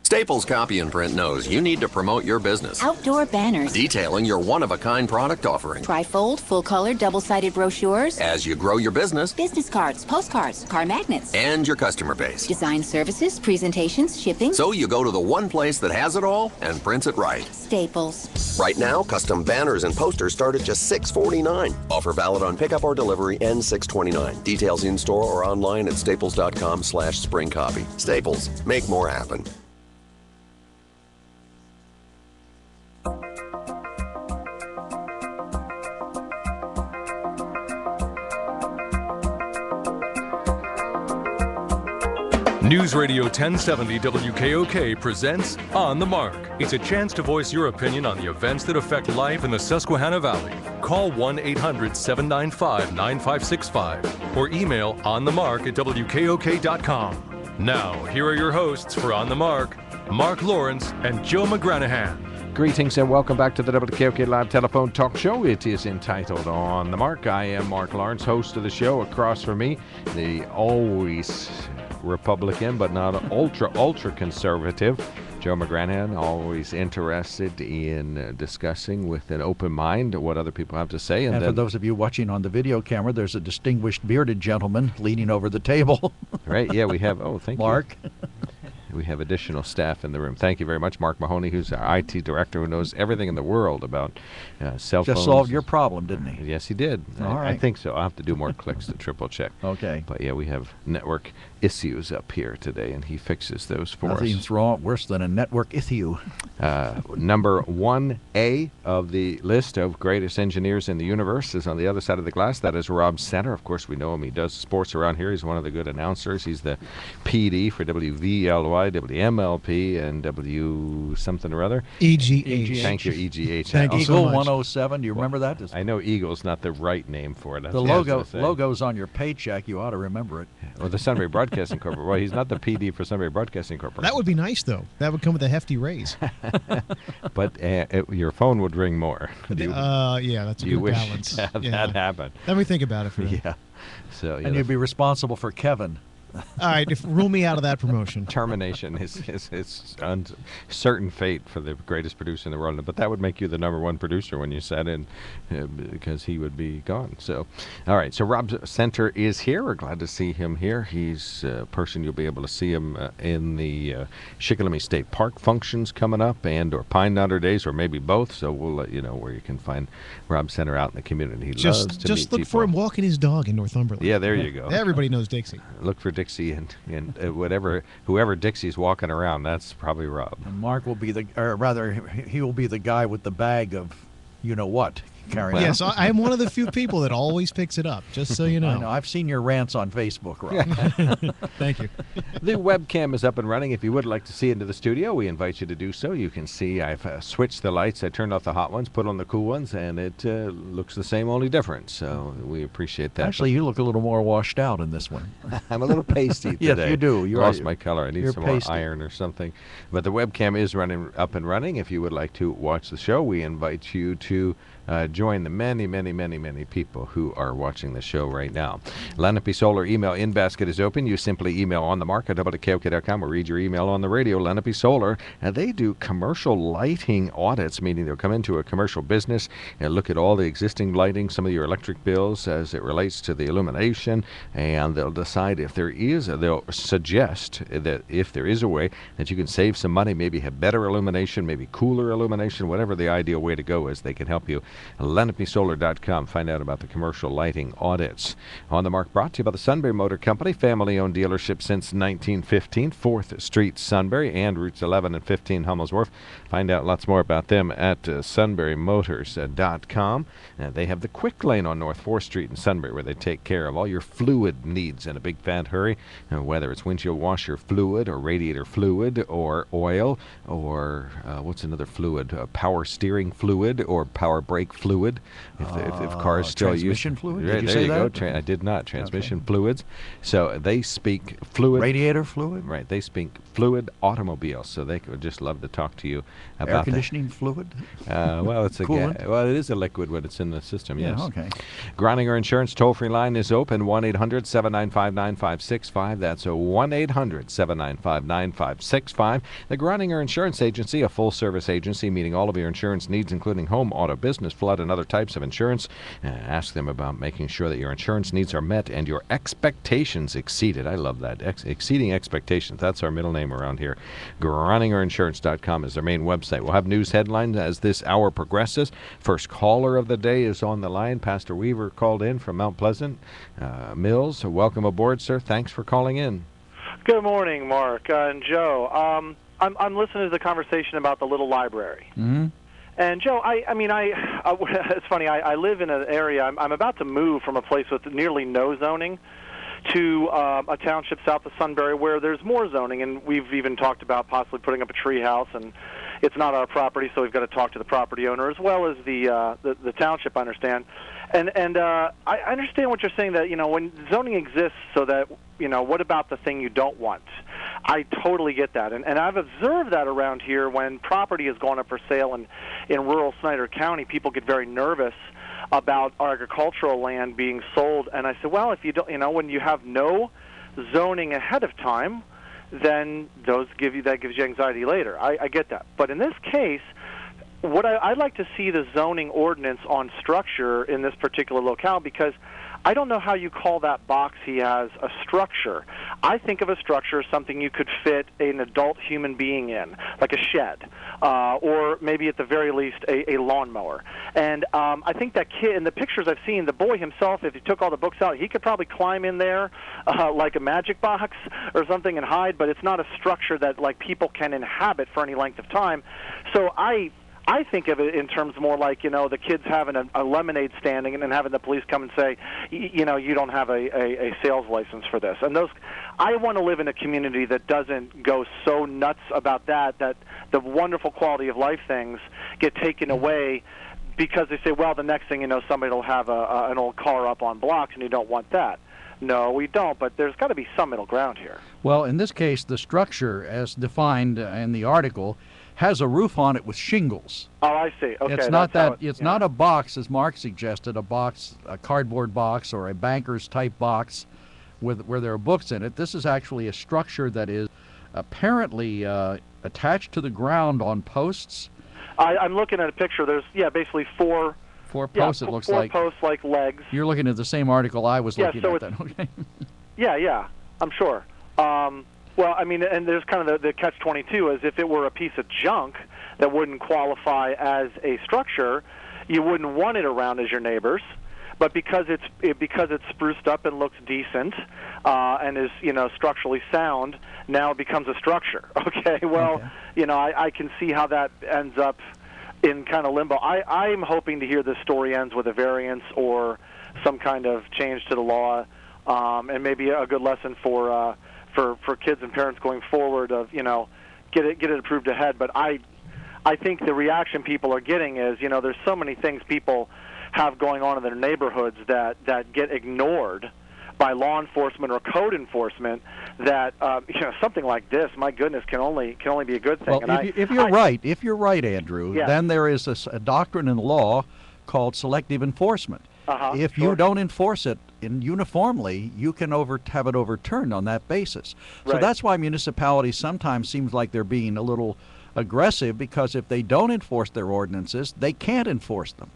Staples Copy and Print knows you need to promote your business. Outdoor banners. Detailing your one-of-a-kind product offering. Trifold, full-color, double-sided brochures. As you grow your business. Business cards, postcards, car magnets. And your customer base. Design services, presentations, shipping. So you go to the one place that has it all and prints it right. Staples. Right now, custom banners and posters start at just $6.49. Offer valid on pickup or delivery ends $6.29. Details in-store or online at staples.com/springcopy. Staples. Make more happen. News Radio 1070 WKOK presents On the Mark. It's a chance to voice your opinion on the events that affect life in the Susquehanna Valley. Call 1-800-795-9565 or email onthemark@wkok.com. Now, here are your hosts for On the Mark, Mark Lawrence and Joe McGranahan. Greetings and welcome back to the WKOK Live Telephone Talk Show. It is entitled On the Mark. I am Mark Lawrence, host of the show. Across from me, the always Republican but not ultra conservative Joe McGranahan, always interested in discussing with an open mind what other people have to say. And for those of you watching on the video camera, there's a distinguished bearded gentleman leaning over the table. Right, yeah, we have, thank Mark. you. We have additional staff in the room. Thank you very much, Mark Mahoney, who's our IT director, who knows everything in the world about cell phones. Just solved your problem, didn't he? Yes, he did. All right. I think so. I'll have to do more clicks to triple check. Okay. But yeah, we have network issues up here today, and he fixes those for us. Nothing's wrong, worse than a network issue. Number 1A of the list of greatest engineers in the universe is on the other side of the glass. That is Rob Center. Of course, we know him. He does sports around here. He's one of the good announcers. He's the PD for WVLY. KUKI, WMLP, and W something or other. EGH. Thank you, EGH. Thank you Eagle so much. 107. Do you remember that? I know Eagle's not the right name for it. The logo's on your paycheck. You ought to remember it. Well, the Sunbury Broadcasting Corporation. Well, he's not the PD for Sunbury Broadcasting Corporation. That would be nice, though. That would come with a hefty raise. But your phone would ring more. Yeah, that's a you good wish balance. to have that happen. Let me think about it for that. Yeah. So, And you'd be responsible for Kevin. All right, rule me out of that promotion. Termination is certain fate for the greatest producer in the world. But that would make you the #1 producer when you sat in, because he would be gone. So, all right. So Rob Center is here. We're glad to see him here. He's a person you'll be able to see him in the Shikellamy State Park functions coming up, or Pine Nutter Days, or maybe both. So we'll let you know where you can find Rob Center out in the community. He loves to just meet look people. for him walking his dog in Northumberland. Yeah, there you go. Everybody knows Dixie. Look for Dixie and whoever Dixie's walking around, that's probably Rob. And Mark will be he will be the guy with the bag of, you know what, carrying. Yes, I am one of the few people that always picks it up. Just so you know. I know. I've seen your rants on Facebook, Rob. Thank you. The webcam is up and running. If you would like to see into the studio, we invite you to do so. You can see I've switched the lights. I turned off the hot ones, put on the cool ones, and it looks the same, only different. So we appreciate that. Actually, you look a little more washed out in this one. I'm a little pasty today. Yes, you do. You lost my color. I need some pasty. more iron or something. But the webcam is up and running. If you would like to watch the show, we invite you to join the many people who are watching the show right now. Lenape Solar email in basket is open. You simply email on the mark at WKOK.com or read your email on the radio. Lenape Solar, they do commercial lighting audits, meaning they'll come into a commercial business and look at all the existing lighting, some of your electric bills as it relates to the illumination, and they'll decide if there is, they'll suggest that if there is a way that you can save some money, maybe have better illumination, maybe cooler illumination, whatever the ideal way to go is, they can help you. LenapeSolar.com. Find out about the commercial lighting audits. On the Mark, brought to you by the Sunbury Motor Company, family-owned dealership since 1915, 4th Street, Sunbury, and routes 11 and 15, Hummel's Wharf. Find out lots more about them at sunburymotors.com. They have the Quick Lane on North 4th Street in Sunbury, where they take care of all your fluid needs in a big fat hurry, whether it's windshield washer fluid or radiator fluid or oil or what's another fluid, power steering fluid or power brake fluid, if cars still use transmission fluid. Right, Did you there say you that? go. I did not. Transmission fluids. So they speak fluid. Radiator fluid. Right. They speak fluid automobiles. So they would just love to talk to you about Air conditioning fluid. Well, it's Coolant? well, it is a liquid when it's in the system. Yeah, Yes. okay. Groninger Insurance toll-free line is open. 1-800-795-9565. That's a 1-800-795-9565. The Groninger Insurance Agency, a full-service agency meeting all of your insurance needs, including home, auto, business, flood, and other types of insurance. Ask them about making sure that your insurance needs are met and your expectations exceeded. I love that. Exceeding expectations. That's our middle name around here. GroningerInsurance.com is their main website. We'll have news headlines as this hour progresses. First caller of the day is on the line. Pastor Weaver called in from Mount Pleasant Mills. Welcome aboard, sir. Thanks for calling in. Good morning, Mark and Joe. I'm listening to the conversation about the little library. Mm-hmm. And Joe, it's funny. I live in an area. I'm about to move from a place with nearly no zoning to a township south of Sunbury where there's more zoning, and we've even talked about possibly putting up a tree house. And it's not our property, so we've got to talk to the property owner as well as the township. I understand, and I understand what you're saying, that when zoning exists, so that what about the thing you don't want? I totally get that, and I've observed that around here when property has gone up for sale in rural Snyder County. People get very nervous about agricultural land being sold, and I said, well, if you don't, when you have no zoning ahead of time, then that gives you anxiety later. I get that, but in this case, what I'd like to see the zoning ordinance on structure in this particular locale, because I don't know how you call that box he has a structure. I think of a structure as something you could fit an adult human being in, like a shed, or maybe at the very least a lawnmower. And I think that kid, in the pictures I've seen, the boy himself, if he took all the books out, he could probably climb in there like a magic box or something and hide, but it's not a structure that like people can inhabit for any length of time. So I I think of it in terms more like, the kids having a lemonade standing and then having the police come and say, you don't have a sales license for this. And I want to live in a community that doesn't go so nuts about that the wonderful quality of life things get taken away because they say, well, the next thing you know, somebody will have an old car up on blocks, and you don't want that. No, we don't, but there's got to be some middle ground here. Well, in this case, the structure, as defined in the article, has a roof on it with shingles. Oh, I see. Okay, it's not not a box, as Mark suggested, a cardboard box or a banker's type box where there are books in it. This is actually a structure that is apparently attached to the ground on posts. I'm looking at a picture. There's basically four posts. It looks like 4 posts like legs. You're looking at the same article I was looking at. Then, okay. Yeah, I'm sure. Well, I mean, and there's kind of the catch-22 is if it were a piece of junk that wouldn't qualify as a structure, you wouldn't want it around as your neighbors. But because it's spruced up and looks decent and is structurally sound, now it becomes a structure. Okay, well, I can see how that ends up in kind of limbo. I'm hoping to hear this story ends with a variance or some kind of change to the law, and maybe a good lesson for kids and parents going forward of get it approved ahead. But I think the reaction people are getting is there's so many things people have going on in their neighborhoods that get ignored by law enforcement or code enforcement that something like this, my goodness, can only be a good thing. Well, and if you're right, Andrew, then there is a doctrine in law called selective enforcement. If you don't enforce it uniformly, you can have it overturned on that basis. So that's why municipalities sometimes seems like they're being a little aggressive, because if they don't enforce their ordinances, they can't enforce them.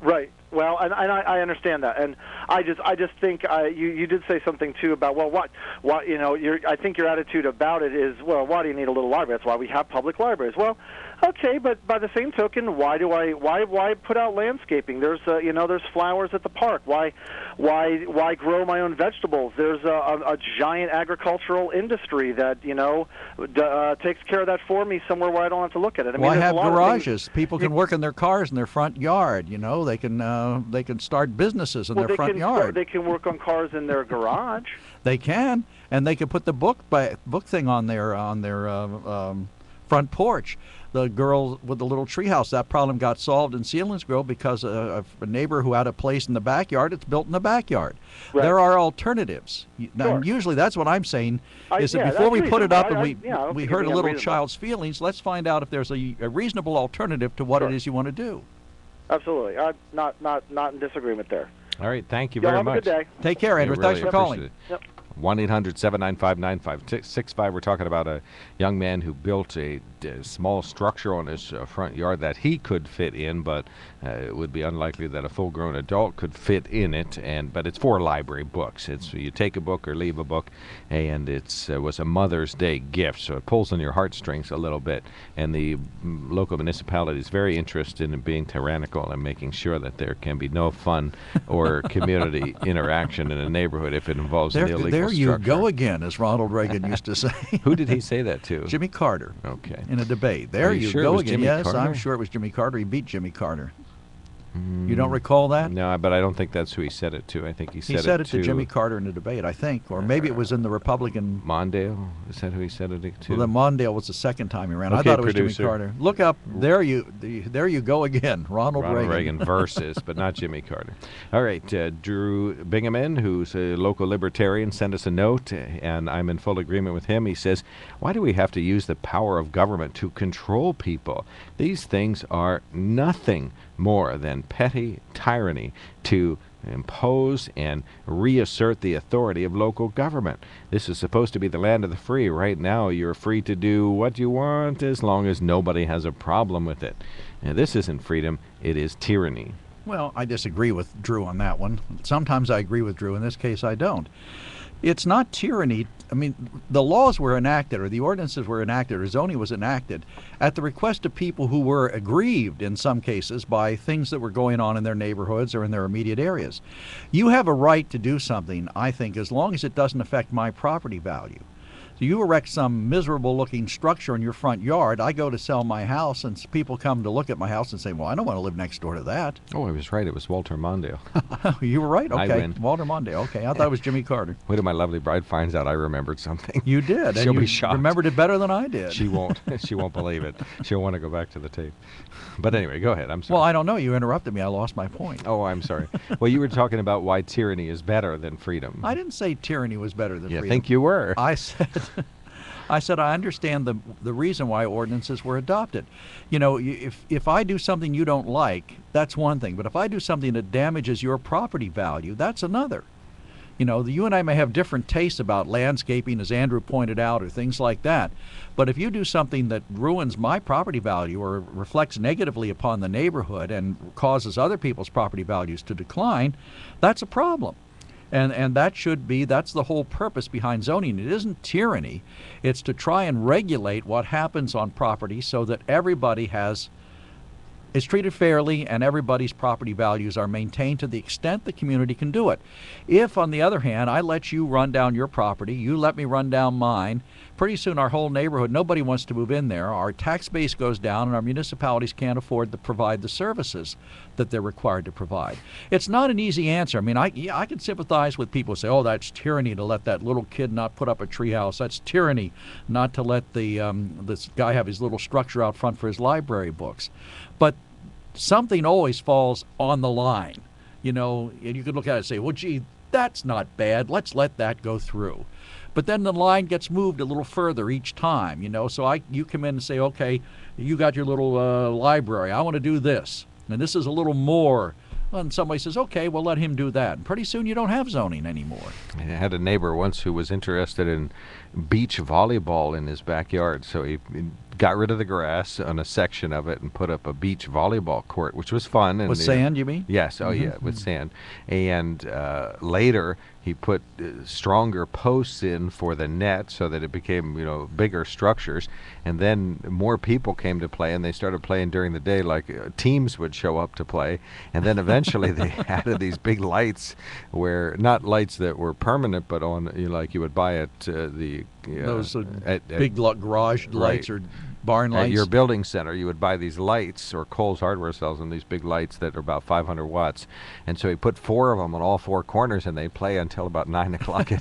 Right. Well, and I understand that, and I just think you did say something too about what I think your attitude about it is, well, why do you need a little library? That's why we have public libraries. Well, okay, but by the same token, why put out landscaping? There's there's flowers at the park. Why grow my own vegetables? There's a giant agricultural industry that takes care of that for me somewhere where I don't have to look at it. I mean, why have garages? People can work in their cars in their front yard. They can start businesses in their front yard. They can work on cars in their garage. They can, and they can put the book thing on their front porch. The girl with the little treehouse, that problem got solved in Selinsgrove because of a neighbor who had a place in the backyard. It's built in the backyard. Right. There are alternatives. Now, usually that's what I'm saying, is that before we put it up and we hurt a little child's feelings, let's find out if there's a reasonable alternative to what it is you want to do. Absolutely. I'm not in disagreement there. All right. Thank you very much. Have a good day. Take care, Andrew. Thanks for calling. 1-800-795-9565. We're talking about a young man who built a small structure on his front yard that he could fit in, but it would be unlikely that a full-grown adult could fit in it. But it's for library books. It's you take a book or leave a book, and it was a Mother's Day gift, so it pulls on your heartstrings a little bit. And the local municipality is very interested in being tyrannical and making sure that there can be no fun or community interaction in a neighborhood if it involves an illegal There you structure. go again, as Ronald Reagan used to say. Who did he say that to? Jimmy Carter. Okay. In a debate. There you sure go it was again. Jimmy Yes, Carter? I'm sure it was Jimmy Carter. He beat Jimmy Carter. You don't recall that? No, but I don't think that's who he said it to. I think he said it to Jimmy Carter in a debate, I think. Or maybe it was in the Republican... Mondale? Is that who he said it to? Well, then Mondale was the second time he ran. Okay, I thought it was producer. Jimmy Carter. Look up. There you go again. Ronald Reagan versus, but not Jimmy Carter. All right, Drew Bingaman, who's a local libertarian, sent us a note, and I'm in full agreement with him. He says, why do we have to use the power of government to control people? These things are nothing more than petty tyranny to impose and reassert the authority of local government. This is supposed to be the land of the free. Right now, you're free to do what you want as long as nobody has a problem with it. Now, this isn't freedom, it is tyranny. Well, I disagree with Drew on that one. Sometimes I agree with Drew. In this case, I don't. It's not tyranny. I mean, the laws were enacted, or the ordinances were enacted, or zoning was enacted at the request of people who were aggrieved, in some cases, by things that were going on in their neighborhoods or in their immediate areas. You have a right to do something, I think, as long as it doesn't affect my property value. So you erect some miserable-looking structure in your front yard. I go to sell my house, and people come to look at my house and say, well, I don't want to live next door to that. Oh, I was right. It was Walter Mondale. You were right? I Okay. win. Walter Mondale. Okay. I thought it was Jimmy Carter. Wait till my lovely bride finds out I remembered something. You did. She'll and you be shocked. remembered it better than I did. She won't. She won't believe it. She'll want to go back to the tape. But anyway, go ahead. I'm sorry. Well, I don't know. You interrupted me. I lost my point. Oh, I'm sorry. Well, you were talking about why tyranny is better than freedom. I didn't say tyranny was better than freedom. You think you were? I said I understand the reason why ordinances were adopted. You know, if I do something you don't like, that's one thing. But if I do something that damages your property value, that's another. You know, you and I may have different tastes about landscaping, as Andrew pointed out, or things like that. But if you do something that ruins my property value or reflects negatively upon the neighborhood and causes other people's property values to decline, that's a problem. And that's the whole purpose behind zoning. It isn't tyranny. It's to try and regulate what happens on property so that everybody is treated fairly and everybody's property values are maintained to the extent the community can do it. If, on the other hand, I let you run down your property, you let me run down mine, pretty soon our whole neighborhood, nobody wants to move in there. Our tax base goes down and our municipalities can't afford to provide the services that they're required to provide. It's not an easy answer. I mean, I can sympathize with people who say, oh, that's tyranny to let that little kid not put up a treehouse. That's tyranny not to let this guy have his little structure out front for his library books. But something always falls on the line, you know, and you could look at it and say, well, gee, that's not bad. Let's let that go through. But then the line gets moved a little further each time, you know. So you come in and say, okay, you got your little library. I want to do this. And this is a little more. And somebody says, okay, well, let him do that. And pretty soon you don't have zoning anymore. I had a neighbor once who was interested in beach volleyball in his backyard. So he got rid of the grass on a section of it and put up a beach volleyball court, which was fun. And with sand, you mean? Yes. Oh, yeah, with sand. And later he put stronger posts in for the net so that it became, you know, bigger structures. And then more people came to play, and they started playing during the day, like teams would show up to play. And then eventually they added these big lights, where not lights that were permanent, but on, you know, like you would buy at the those big garage lights or barn lights. At your building center, you would buy these lights, or Kohl's Hardware sells them, these big lights that are about 500 watts. And so he put 4 of them on all 4 corners, and they play until about 9 o'clock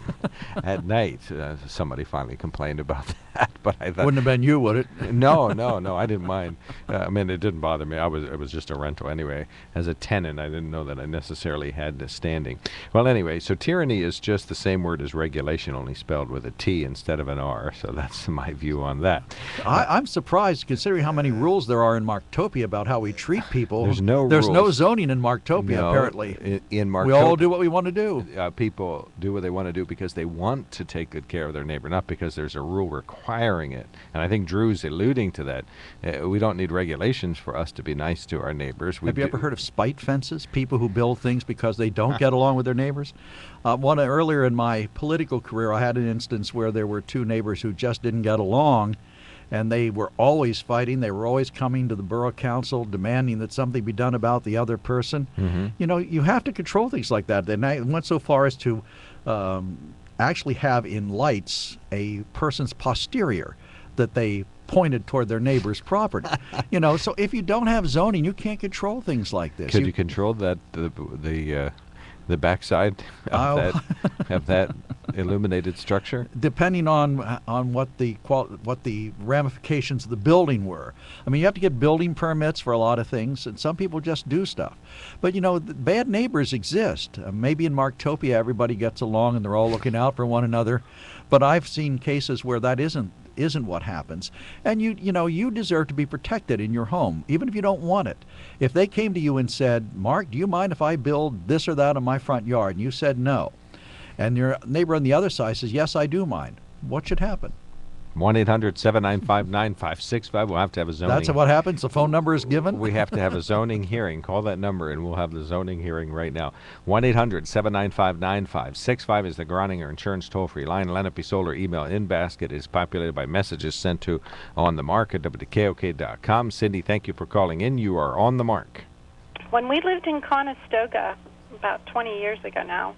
at night. Somebody finally complained about that, but I thought... Wouldn't have been you, would it? No, I didn't mind. I mean, it didn't bother me. It was just a rental anyway. As a tenant, I didn't know that I necessarily had the standing. Well, anyway, so tyranny is just the same word as regulation, only spelled with a T instead of an R. So that's my view on that. I'm surprised, considering how many rules there are in Marktopia about how we treat people. There's no zoning in Marktopia, no, apparently. In Marktopia, we all do what we want to do. People do what they want to do because they want to take good care of their neighbor, not because there's a rule requiring it. And I think Drew's alluding to that. We don't need regulations for us to be nice to our neighbors. Have you ever heard of spite fences? People who build things because they don't get along with their neighbors? Earlier in my political career, I had an instance where there were 2 neighbors who just didn't get along. And they were always fighting. They were always coming to the borough council demanding that something be done about the other person. Mm-hmm. You know, you have to control things like that. And I went so far as to actually have in lights a person's posterior that they pointed toward their neighbor's property. You know, so if you don't have zoning, you can't control things like this. Could you control that the backside of that illuminated structure? Depending on what the ramifications of the building were. I mean, you have to get building permits for a lot of things, and some people just do stuff. But, you know, bad neighbors exist. Maybe in Marktopia everybody gets along and they're all looking out for one another. But I've seen cases where that isn't what happens. And you deserve to be protected in your home, even if you don't want it. If they came to you and said, Mark, do you mind if I build this or that in my front yard? And you said no. And your neighbor on the other side says, yes, I do mind. What should happen? 1-800-795-9565. We'll have to have a zoning. That's what happens? The phone number is given? We have to have a zoning hearing. Call that number, and we'll have the zoning hearing right now. 1-800-795-9565 is the Groninger Insurance toll-free line. Lenape Solar email in basket is populated by messages sent to On the Mark at WKOK.com. Cindy, thank you for calling in. You are On the Mark. When we lived in Conestoga about 20 years ago now,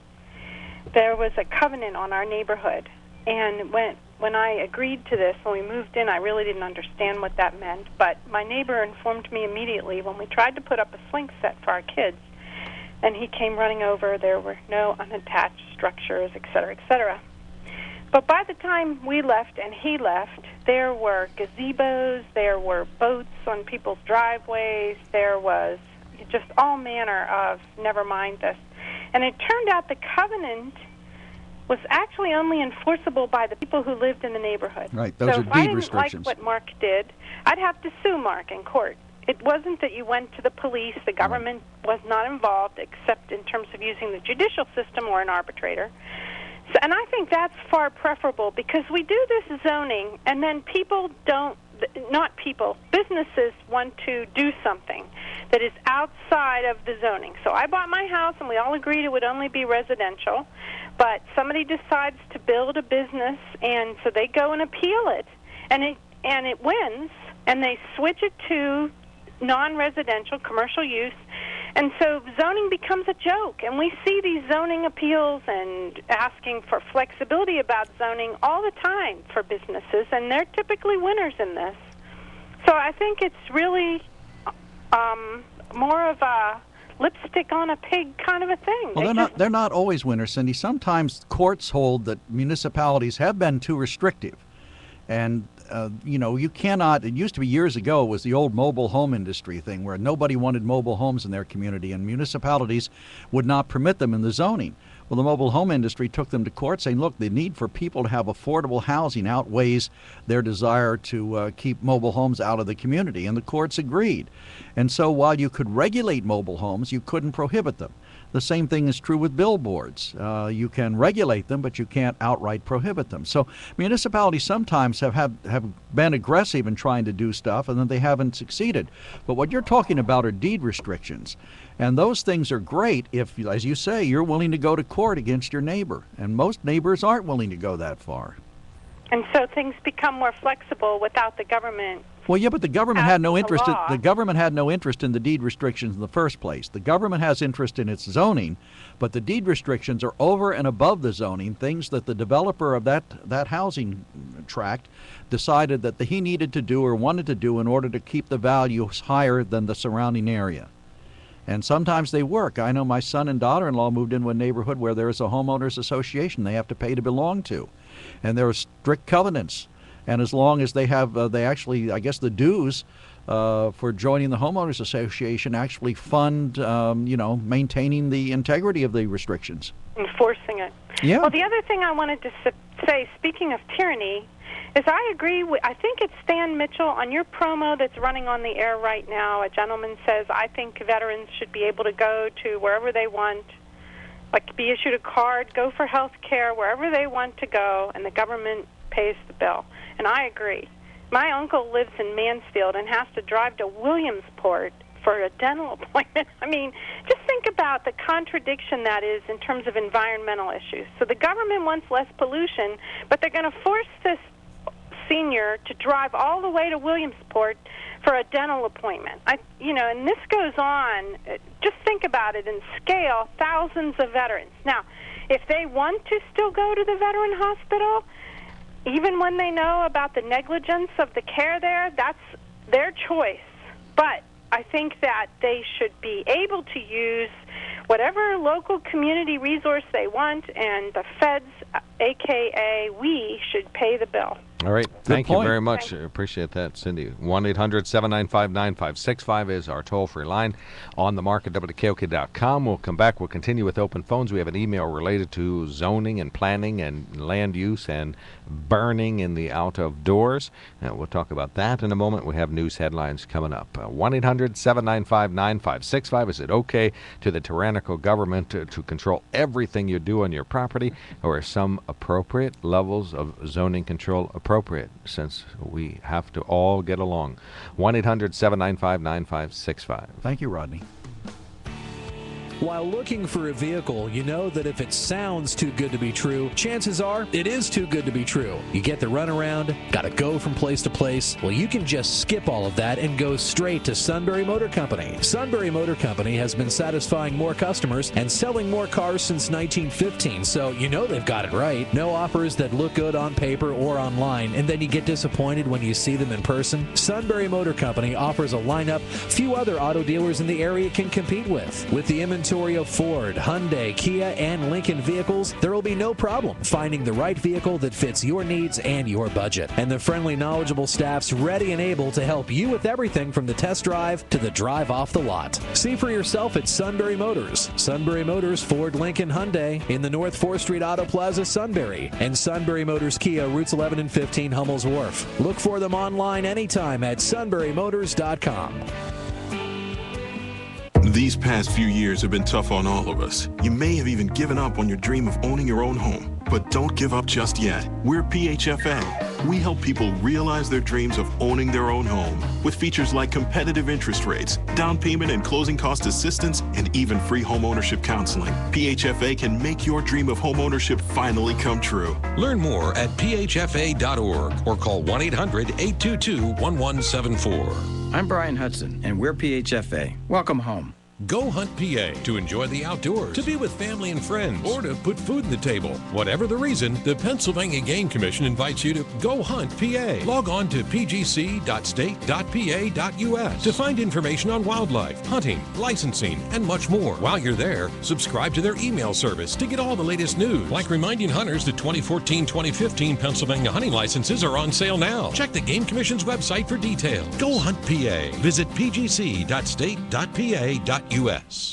there was a covenant on our neighborhood And when I agreed to this, when we moved in, I really didn't understand what that meant. But my neighbor informed me immediately when we tried to put up a swing set for our kids, and he came running over. There were no unattached structures, et cetera, et cetera. But by the time we left and he left, there were gazebos, there were boats on people's driveways, there was just all manner of never mind this. And it turned out the covenant was actually only enforceable by the people who lived in the neighborhood. Right, those so are if I deed didn't restrictions. like what Mark did, I'd have to sue Mark in court. It wasn't that you went to the police. The government was not involved except in terms of using the judicial system or an arbitrator. So, and I think that's far preferable because we do this zoning and then people don't, not people, businesses want to do something that is outside of the zoning. So I bought my house and we all agreed it would only be residential, but somebody decides to build a business and so they go and appeal it and it wins and they switch it to non-residential commercial use. And so zoning becomes a joke, and we see these zoning appeals and asking for flexibility about zoning all the time for businesses, and they're typically winners in this. So I think it's really more of a lipstick on a pig kind of a thing. Well, they're not always winners, Cindy. Sometimes courts hold that municipalities have been too restrictive. And, you cannot, it used to be years ago, was the old mobile home industry thing where nobody wanted mobile homes in their community and municipalities would not permit them in the zoning. Well, the mobile home industry took them to court saying, look, the need for people to have affordable housing outweighs their desire to keep mobile homes out of the community. And the courts agreed. And so while you could regulate mobile homes, you couldn't prohibit them. The same thing is true with billboards. You can regulate them, but you can't outright prohibit them. So municipalities sometimes have been aggressive in trying to do stuff, and then they haven't succeeded. But what you're talking about are deed restrictions. And those things are great if, as you say, you're willing to go to court against your neighbor. And most neighbors aren't willing to go that far. And so things become more flexible without the government. Well, yeah, but the government had no interest. law. The government had no interest in the deed restrictions in the first place. The government has interest in its zoning, but the deed restrictions are over and above the zoning, things that the developer of that housing tract decided that he needed to do or wanted to do in order to keep the values higher than the surrounding area. And sometimes they work. I know my son and daughter-in-law moved into a neighborhood where there is a homeowners association they have to pay to belong to, and there are strict covenants. And as long as they have, they actually, I guess the dues for joining the homeowners association actually fund, maintaining the integrity of the restrictions. Enforcing it. Yeah. Well, the other thing I wanted to say, speaking of tyranny, is I agree with, I think it's Stan Mitchell on your promo that's running on the air right now. A gentleman says, I think veterans should be able to go to wherever they want, like be issued a card, go for health care, wherever they want to go, and the government pays the bill. And I agree. My uncle lives in Mansfield and has to drive to Williamsport for a dental appointment. I mean, just think about the contradiction that is in terms of environmental issues. So the government wants less pollution, but they're going to force this senior to drive all the way to Williamsport for a dental appointment. And this goes on. Just think about it in scale, thousands of veterans. Now, if they want to still go to the veteran hospital, even when they know about the negligence of the care there, that's their choice. But I think that they should be able to use whatever local community resource they want, and the feds, a.k.a. we, should pay the bill. All right. Thank you very much. Appreciate that, Cindy. 1-800-795-9565 is our toll-free line. On the mark at WKOK.com. We'll come back. We'll continue with open phones. We have an email related to zoning and planning and land use and burning in the out of doors. We'll talk about that in a moment. We have news headlines coming up. 1-800-795-9565. Is it okay to the tyrannical government to control everything you do on your property, or are some appropriate levels of zoning control appropriate, since we have to all get along? 1-800-795-9565. Thank you, Rodney. While looking for a vehicle, you know that if it sounds too good to be true, chances are it is too good to be true. You get the runaround, gotta go from place to place. Well, you can just skip all of that and go straight to Sunbury Motor Company. Sunbury Motor Company has been satisfying more customers and selling more cars since 1915, so you know they've got it right. No offers that look good on paper or online, and then you get disappointed when you see them in person. Sunbury Motor Company offers a lineup few other auto dealers in the area can compete with. With the inventory of Ford, Hyundai, Kia, and Lincoln vehicles, there will be no problem finding the right vehicle that fits your needs and your budget. And the friendly, knowledgeable staff's ready and able to help you with everything from the test drive to the drive off the lot. See for yourself at Sunbury Motors. Sunbury Motors, Ford, Lincoln, Hyundai in the North 4th Street Auto Plaza, Sunbury. And Sunbury Motors Kia, routes 11 and 15, Hummel's Wharf. Look for them online anytime at sunburymotors.com. These past few years have been tough on all of us. You may have even given up on your dream of owning your own home, but don't give up just yet. We're PHFA. We help people realize their dreams of owning their own home with features like competitive interest rates, down payment and closing cost assistance, and even free home ownership counseling. PHFA can make your dream of home ownership finally come true. Learn more at phfa.org or call 1-800-822-1174. I'm Brian Hudson, and we're PHFA. Welcome home. Go hunt PA to enjoy the outdoors, to be with family and friends, or to put food on the table. Whatever the reason, the Pennsylvania Game Commission invites you to go hunt PA. Log on to pgc.state.pa.us to find information on wildlife, hunting, licensing, and much more. While you're there, subscribe to their email service to get all the latest news, like reminding hunters that 2014-2015 Pennsylvania hunting licenses are on sale now. Check the Game Commission's website for details. Go hunt PA. Visit pgc.state.pa.us.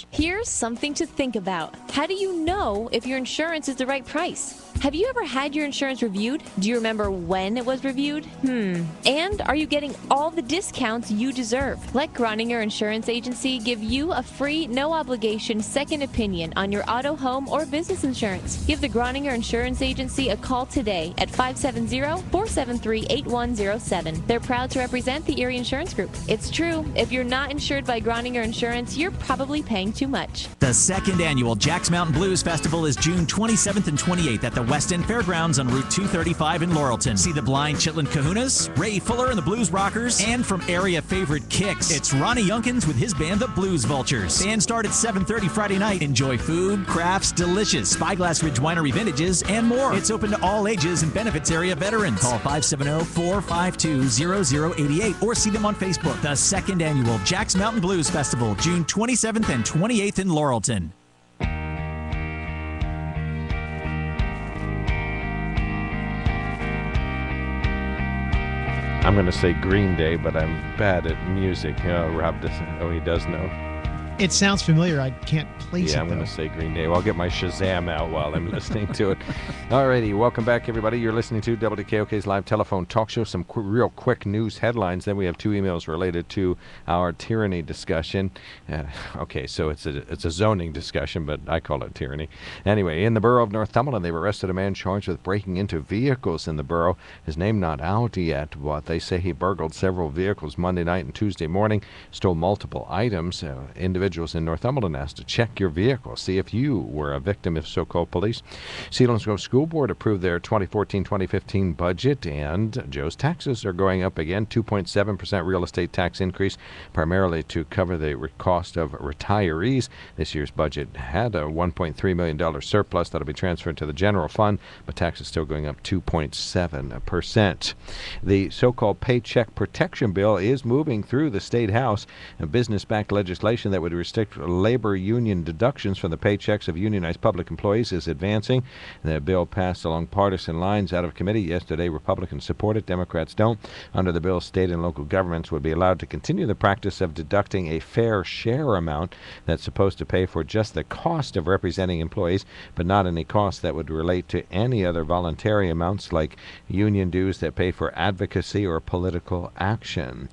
Here's something to think about. How do you know if your insurance is the right price? Have you ever had your insurance reviewed? Do you remember when it was reviewed? And are you getting all the discounts you deserve? Let Groninger Insurance Agency give you a free, no-obligation second opinion on your auto, home, or business insurance. Give the Groninger Insurance Agency a call today at 570-473-8107. They're proud to represent the Erie Insurance Group. It's true, if you're not insured by Groninger Insurance, you're probably paying too much. The second annual Jack's Mountain Blues Festival is June 27th and 28th at the West End Fairgrounds on Route 235 in Laurelton. See the Blind Chitlin Kahunas, Ray Fuller and the Blues Rockers, and from area favorite Kicks, it's Ronnie Youngkins with his band, the Blues Vultures. Band start at 7:30 Friday night. Enjoy food, crafts, delicious Spyglass Ridge Winery vintages, and more. It's open to all ages and benefits area veterans. Call 570-452-0088 or see them on Facebook. The second annual Jack's Mountain Blues Festival, June 27th and 28th in Laurelton. I'm going to say Green Day, but I'm bad at music. Rob doesn't. Oh, he does know. It sounds familiar. I can't place it. Yeah, I'm going to say Green Day. Well, I'll get my Shazam out while I'm listening to it. Alrighty, welcome back, everybody. You're listening to WKOK's live telephone talk show. Some real quick news headlines. Then we have 2 emails related to our tyranny discussion. Okay, so it's a zoning discussion, but I call it tyranny. Anyway, in the borough of Northumberland, they've arrested a man charged with breaking into vehicles in the borough. His name not out yet, but they say he burgled several vehicles Monday night and Tuesday morning, stole multiple items. Individuals in Northumberland asked to check your vehicle, see if you were a victim, if so called police. Selinsgrove School Board approved their 2014-2015 budget, and Joe's taxes are going up again. 2.7% real estate tax increase, primarily to cover the cost of retirees. This year's budget had a $1.3 million surplus that'll be transferred to the general fund, but taxes still going up 2.7%. The so-called Paycheck Protection Bill is moving through the State House. A business-backed legislation that would restrict labor union deductions from the paychecks of unionized public employees is advancing. The bill passed along partisan lines out of committee yesterday. Republicans support it, Democrats don't. Under the bill, state and local governments would be allowed to continue the practice of deducting a fair share amount that's supposed to pay for just the cost of representing employees, but not any cost that would relate to any other voluntary amounts like union dues that pay for advocacy or political action.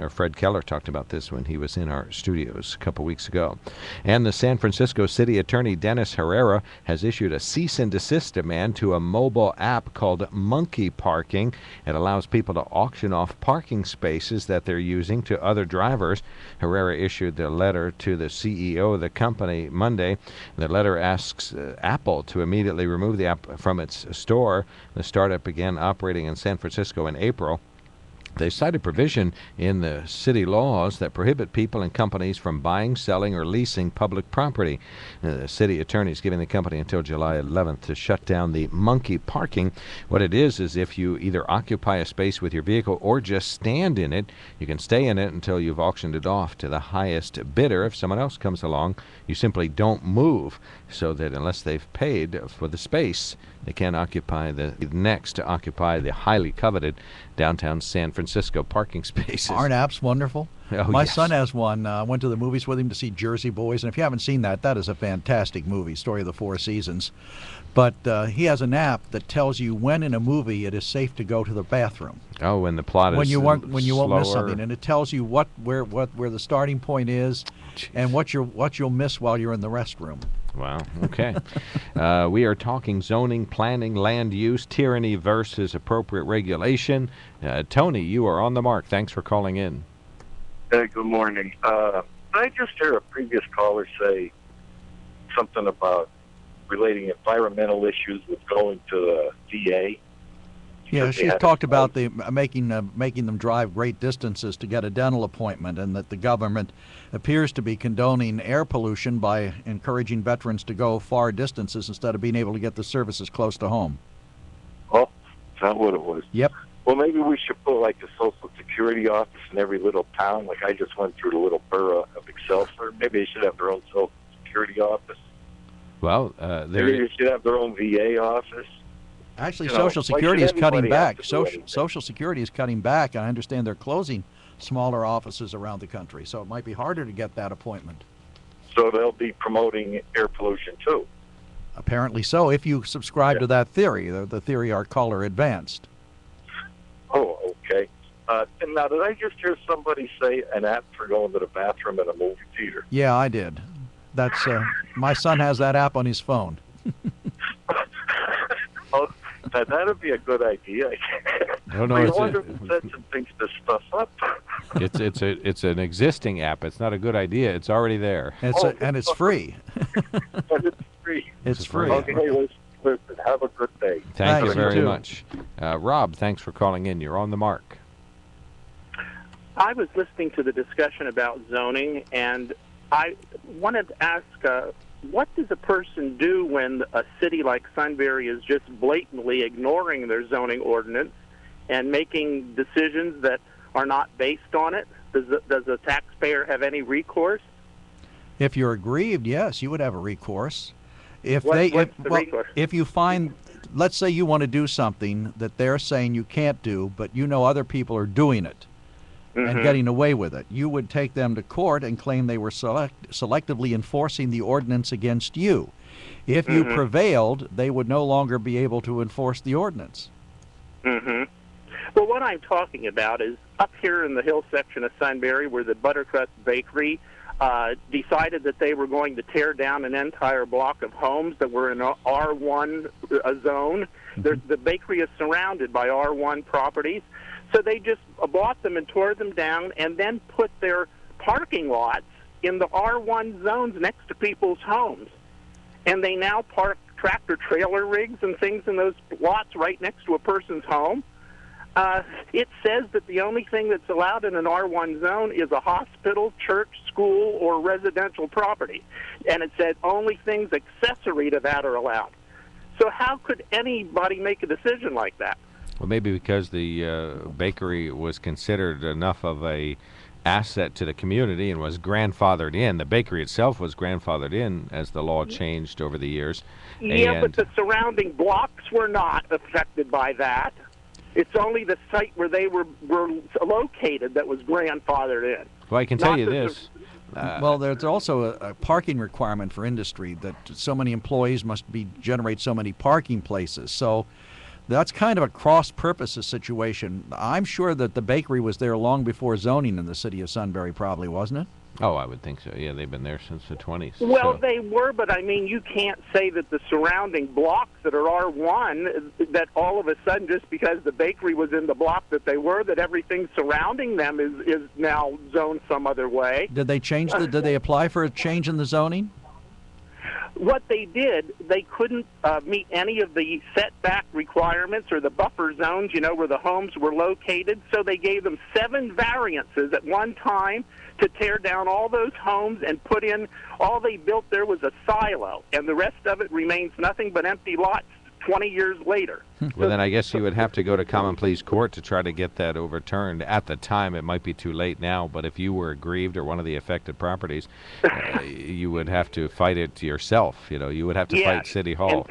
Fred Keller talked about this when he was in our studio News a couple weeks ago. And the San Francisco City Attorney Dennis Herrera has issued a cease and desist demand to a mobile app called Monkey Parking. It allows people to auction off parking spaces that they're using to other drivers. Herrera issued the letter to the CEO of the company Monday. The letter asks Apple to immediately remove the app from its store. The startup began operating in San Francisco in April. They cite a provision in the city laws that prohibit people and companies from buying, selling, or leasing public property. The city attorney is giving the company until July 11th to shut down the Monkey Parking. What it is if you either occupy a space with your vehicle or just stand in it, you can stay in it until you've auctioned it off to the highest bidder. If someone else comes along, you simply don't move, so that unless they've paid for the space, they can't occupy the next to occupy the highly coveted downtown San Francisco parking spaces. Aren't apps wonderful? Oh, My yes. son has one. I went to the movies with him to see Jersey Boys, and if you haven't seen that, that is a fantastic movie, Story of the Four Seasons. But he has an app that tells you when in a movie it is safe to go to the bathroom. Oh, when the plot When is you won't miss slower. something, and it tells you where the starting point is, and what you'll miss while you're in the restroom. Wow, okay. We are talking zoning, planning, land use, tyranny versus appropriate regulation. Tony, you are on the mark. Thanks for calling in. Hey, good morning. I just heard a previous caller say something about relating environmental issues with going to the VA. Yeah, she talked about the making them drive great distances to get a dental appointment, and that the government appears to be condoning air pollution by encouraging veterans to go far distances instead of being able to get the services close to home. Oh, is that what it was? Yep. Well, maybe we should put like a Social Security office in every little town. Like I just went through the little borough of Excelsior. Maybe they should have their own Social Security office. Well, Maybe they should have their own VA office. Actually, You know, Social why Security should is cutting anybody have back. to do anything? Social Security is cutting back, and I understand they're closing smaller offices around the country, so it might be harder to get that appointment. So they'll be promoting air pollution too. Apparently so, if you subscribe to that theory, the theory our caller advanced. Oh, okay. And now, did I just hear somebody say an app for going to the bathroom at a movie theater? Yeah, I did. That's my son has that app on his phone. Oh, that'd be a good idea. No, I it's wonder who sets and thinks this stuff up. it's an existing app. It's not a good idea. It's already there. And it's free. And it's free. It's free. Okay, listen, have a good day. Thank you Thanks, very you too. much. Rob, thanks for calling in. You're on the mark. I was listening to the discussion about zoning, and I wanted to ask, what does a person do when a city like Sunbury is just blatantly ignoring their zoning ordinance and making decisions that are not based on it? Does the taxpayer have any recourse? If you're aggrieved, yes, you would have a recourse. What's the recourse? If you find, let's say you want to do something that they're saying you can't do, but you know other people are doing it and getting away with it, you would take them to court and claim they were selectively enforcing the ordinance against you. If you prevailed, they would no longer be able to enforce the ordinance. Well, what I'm talking about is up here in the hill section of Sunbury, where the Buttercrust Bakery decided that they were going to tear down an entire block of homes that were in an R1 zone. The bakery is surrounded by R1 properties. So they just bought them and tore them down and then put their parking lots in the R1 zones next to people's homes. And they now park tractor-trailer rigs and things in those lots right next to a person's home. It says that the only thing that's allowed in an R1 zone is a hospital, church, school, or residential property. And it said only things accessory to that are allowed. So how could anybody make a decision like that? Well, maybe because the bakery was considered enough of a asset to the community and was grandfathered in. The bakery itself was grandfathered in as the law changed over the years. Yeah, but the surrounding blocks were not affected by that. It's only the site where they were located that was grandfathered in. Well, I can tell you this. Well, there's also a parking requirement for industry that so many employees must generate so many parking places. So that's kind of a cross-purposes situation. I'm sure that the bakery was there long before zoning in the city of Sunbury, probably, wasn't it? Oh, I would think so. Yeah, they've been there since the 20s. Well, so. they were, but I mean, you can't say that the surrounding blocks that are R1, that all of a sudden, just because the bakery was in the block that they were, that everything surrounding them is now zoned some other way. Did they change did they apply for a change in the zoning? What they did, they couldn't meet any of the setback requirements or the buffer zones, where the homes were located, so they gave them 7 variances at one time to tear down all those homes and put in, all they built there was a silo, and the rest of it remains nothing but empty lots 20 years later. Well, then I guess you would have to go to Common Pleas Court to try to get that overturned. At the time, it might be too late now, but if you were aggrieved or one of the affected properties, you would have to fight it yourself. You would have to fight City Hall.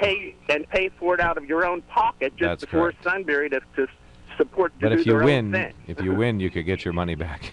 And pay for it out of your own pocket just to force Sunbury to support but do if you their win, own thing. if you win, you could get your money back.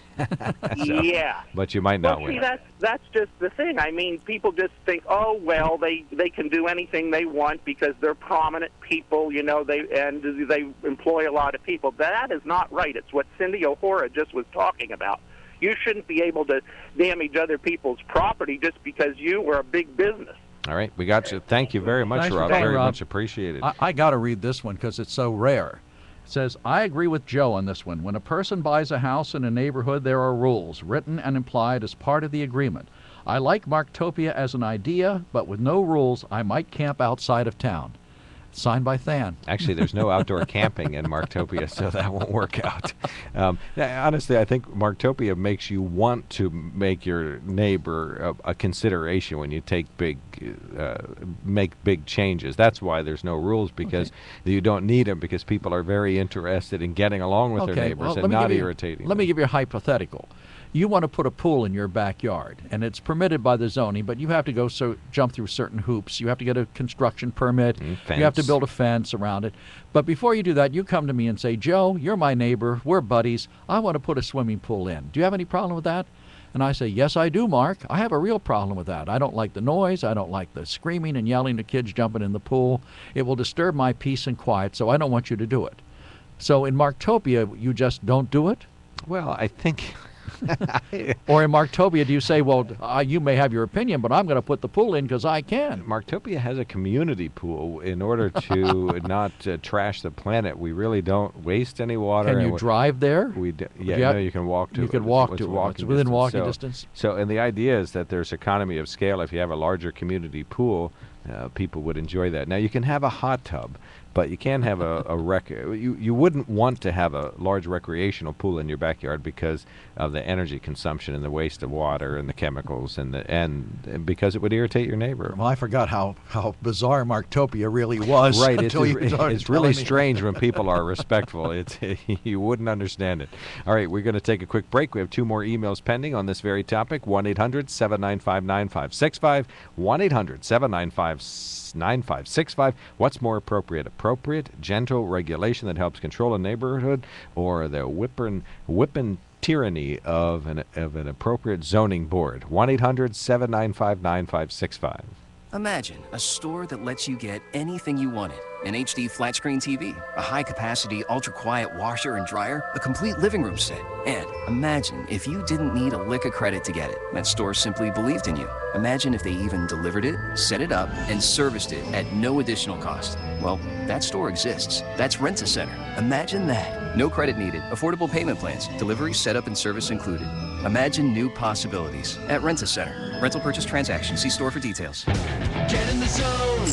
Yeah. But you might not win. See, that's just the thing. I mean, people just think, oh well, they can do anything they want because they're prominent people, they employ a lot of people. That is not right. It's what Cindy O'Hora just was talking about. You shouldn't be able to damage other people's property just because you are a big business. All right, we got you. Thank you very much, Rob. Very much appreciated. I got to read this one because it's so rare. It says, I agree with Joe on this one. When a person buys a house in a neighborhood, there are rules, written and implied as part of the agreement. I like Marktopia as an idea, but with no rules, I might camp outside of town. Signed by Than. Actually, there's no outdoor camping in Marktopia, so that won't work out. Honestly, I think Marktopia makes you want to make your neighbor a consideration when you make big changes. That's why there's no rules, because you don't need them, because people are very interested in getting along with their neighbors and not irritating Let me give you a hypothetical. You want to put a pool in your backyard, and it's permitted by the zoning, but you have to go jump through certain hoops. You have to get a construction permit. You have to build a fence around it. But before you do that, you come to me and say, Joe, you're my neighbor. We're buddies. I want to put a swimming pool in. Do you have any problem with that? And I say, yes, I do, Mark. I have a real problem with that. I don't like the noise. I don't like the screaming and yelling, the kids jumping in the pool. It will disturb my peace and quiet, so I don't want you to do it. So in Marktopia, you just don't do it? Well, I think... Or in Marktopia, do you say, well, you may have your opinion, but I'm going to put the pool in because I can? Marktopia has a community pool in order to not trash the planet. We really don't waste any water. Can you drive there? You can walk to it. You can walk to it. It's within walking distance. And the idea is that there's economy of scale. If you have a larger community pool, people would enjoy that. Now, you can have a hot tub, but you can't have you wouldn't want to have a large recreational pool in your backyard because of the energy consumption and the waste of water and the chemicals and because it would irritate your neighbor. Well, I forgot how bizarre Marktopia really was. Right, it's really strange when people are respectful. You wouldn't understand it. All right, we're going to take a quick break. We have 2 more emails pending on this very topic. 1-800-795-9565. 1-800-795-9565. What's more appropriate? Appropriate, gentle regulation that helps control a neighborhood, or the whipping tyranny of an appropriate zoning board? 1-800-795-9565. Imagine a store that lets you get anything you wanted. An HD flat-screen TV, a high-capacity, ultra-quiet washer and dryer, a complete living room set. And imagine if you didn't need a lick of credit to get it. That store simply believed in you. Imagine if they even delivered it, set it up, and serviced it at no additional cost. Well, that store exists. That's Rent-A-Center. Imagine that. No credit needed, affordable payment plans, delivery, setup, and service included. Imagine new possibilities at Rent-A-Center. Rental purchase transaction. See store for details. Get in the zone.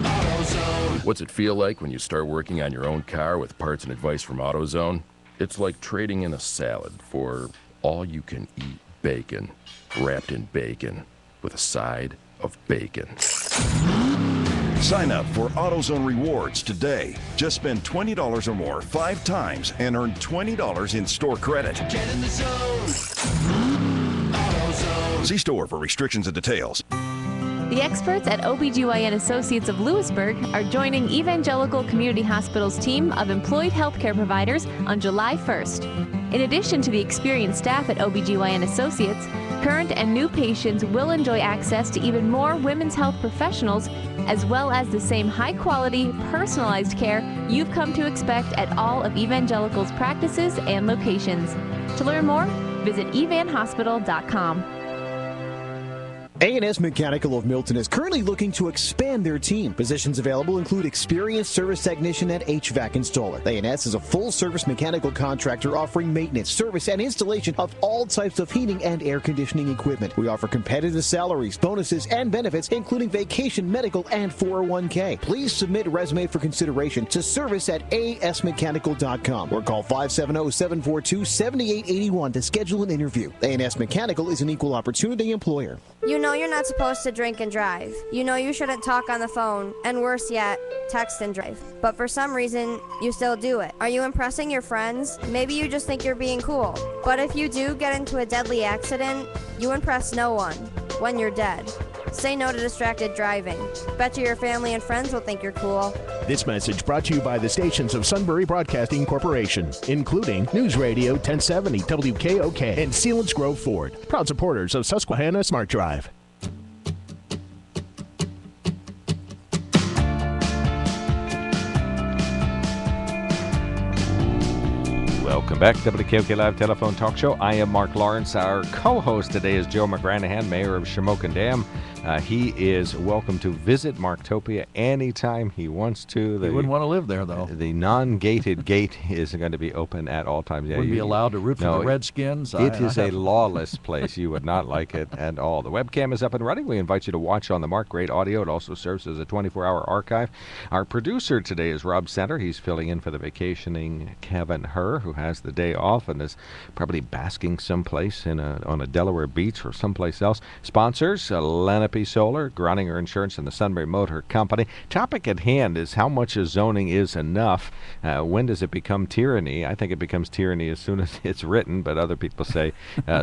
AutoZone. What's it feel like when you start working on your own car with parts and advice from AutoZone? It's like trading in a salad for all-you-can-eat bacon, wrapped in bacon, with a side of bacon. Sign up for AutoZone Rewards today. Just spend $20 or more 5 times and earn $20 in store credit. Get in the zone. AutoZone. See store for restrictions and details. The experts at OBGYN Associates of Lewisburg are joining Evangelical Community Hospital's team of employed healthcare providers on July 1st. In addition to the experienced staff at OBGYN Associates, current and new patients will enjoy access to even more women's health professionals, as well as the same high-quality, personalized care you've come to expect at all of Evangelical's practices and locations. To learn more, Visit evanhospital.com. A&S Mechanical of Milton is currently looking to expand their team. Positions available include experienced service technician and HVAC installer. A&S is a full-service mechanical contractor offering maintenance, service, and installation of all types of heating and air conditioning equipment. We offer competitive salaries, bonuses, and benefits, including vacation, medical, and 401k. Please submit a resume for consideration to service@asmechanical.com or call 570-742-7881 to schedule an interview. A&S Mechanical is an equal opportunity employer. You know you're not supposed to drink and drive. You know you shouldn't talk on the phone, and worse yet, text and drive. But for some reason, you still do it. Are you impressing your friends? Maybe you just think you're being cool. But if you do get into a deadly accident, you impress no one when you're dead. Say no to distracted driving. Bet you your family and friends will think you're cool. This message brought to you by the stations of Sunbury Broadcasting Corporation, including News Radio 1070 WKOK and Sealands Grove Ford, proud supporters of Susquehanna Smart Drive. Welcome back to WKOK Live Telephone Talk Show. I am Mark Lawrence. Our co-host today is Joe McGranahan, mayor of Shamokin Dam. He is welcome to visit Marktopia anytime he wants to. He wouldn't want to live there, though. The non-gated gate is going to be open at all times. Wouldn't be allowed to root for the Redskins. It is a lawless place. You would not like it at all. The webcam is up and running. We invite you to watch on the Mark. Great audio. It also serves as a 24-hour archive. Our producer today is Rob Center. He's filling in for the vacationing Kevin Herr, who has the day off and is probably basking someplace on a Delaware beach or someplace else. Sponsors, Lenape Solar, Groninger Insurance, and the Sunbury Motor Company. Topic at hand is how much of zoning is enough. When does it become tyranny? I think it becomes tyranny as soon as it's written, but other people say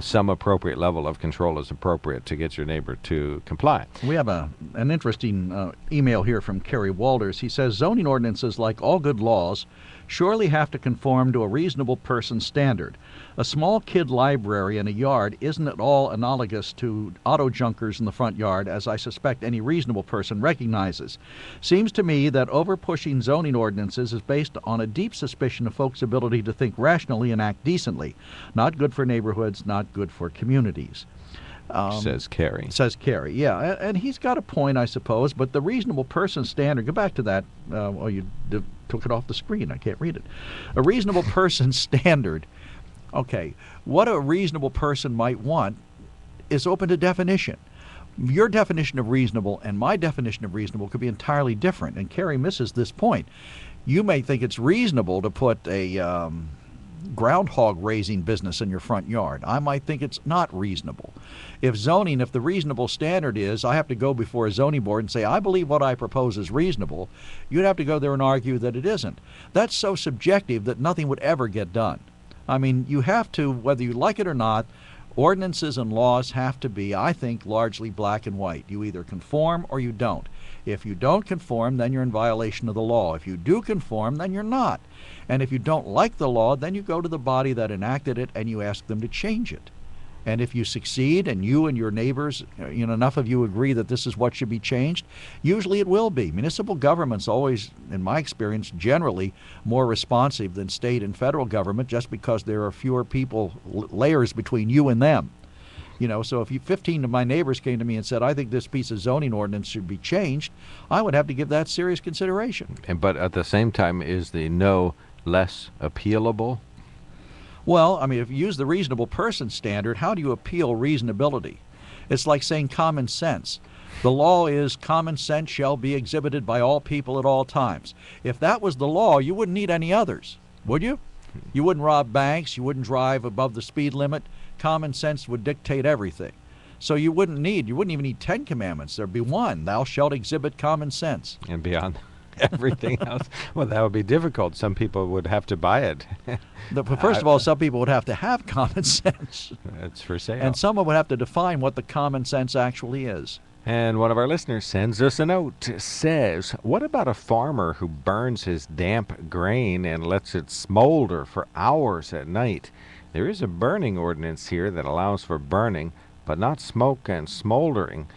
some appropriate level of control is appropriate to get your neighbor to comply. We have an interesting email here from Kerry Walters. He says, zoning ordinances, like all good laws, surely have to conform to a reasonable person standard. A small kid library in a yard isn't at all analogous to auto junkers in the front yard, as I suspect any reasonable person recognizes. Seems to me that over-pushing zoning ordinances is based on a deep suspicion of folks' ability to think rationally and act decently. Not good for neighborhoods, not good for communities. Says Kerry. Says Kerry, yeah. And he's got a point, I suppose, but the reasonable person standard, go back to that. You took it off the screen. I can't read it. A reasonable person standard. Okay, what a reasonable person might want is open to definition. Your definition of reasonable and my definition of reasonable could be entirely different, and Kerry misses this point. You may think it's reasonable to put a groundhog raising business in your front yard. I might think it's not reasonable. If the reasonable standard is I have to go before a zoning board and say, I believe what I propose is reasonable, you'd have to go there and argue that it isn't. That's so subjective that nothing would ever get done. I mean, you have to, whether you like it or not, ordinances and laws have to be, I think, largely black and white. You either conform or you don't. If you don't conform, then you're in violation of the law. If you do conform, then you're not. And if you don't like the law, then you go to the body that enacted it and you ask them to change it. And if you succeed and you and your neighbors, enough of you agree that this is what should be changed, usually it will be. Municipal government's always, in my experience, generally more responsive than state and federal government just because there are fewer layers between you and them. So if 15 of my neighbors came to me and said, I think this piece of zoning ordinance should be changed, I would have to give that serious consideration. But at the same time, is the no less appealable? Well, I mean, if you use the reasonable person standard, how do you appeal reasonability? It's like saying common sense. The law is common sense shall be exhibited by all people at all times. If that was the law, you wouldn't need any others, would you? You wouldn't rob banks. You wouldn't drive above the speed limit. Common sense would dictate everything. So you wouldn't even need 10 commandments. There'd be one. Thou shalt exhibit common sense. And beyond everything else, well, that would be difficult. Some people would have to buy it. First of all, some people would have to have common sense. It's for sale. And someone would have to define what the common sense actually is. And one of our listeners sends us a note. Says, what about a farmer who burns his damp grain and lets it smolder for hours at night? There is a burning ordinance here that allows for burning, but not smoke and smoldering.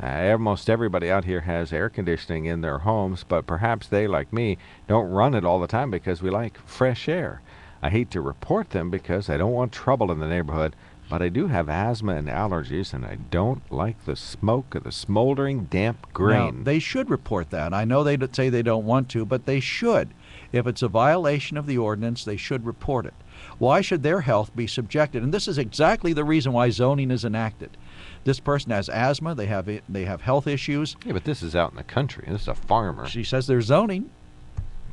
Almost everybody out here has air conditioning in their homes, but perhaps they, like me, don't run it all the time because we like fresh air. I hate to report them because I don't want trouble in the neighborhood, but I do have asthma and allergies, and I don't like the smoke of the smoldering, damp grain. Now, they should report that. I know they say they don't want to, but they should. If it's a violation of the ordinance, they should report it. Why should their health be subjected? And this is exactly the reason why zoning is enacted. This person has asthma. They have health issues. Yeah, but this is out in the country. This is a farmer. She says there's zoning.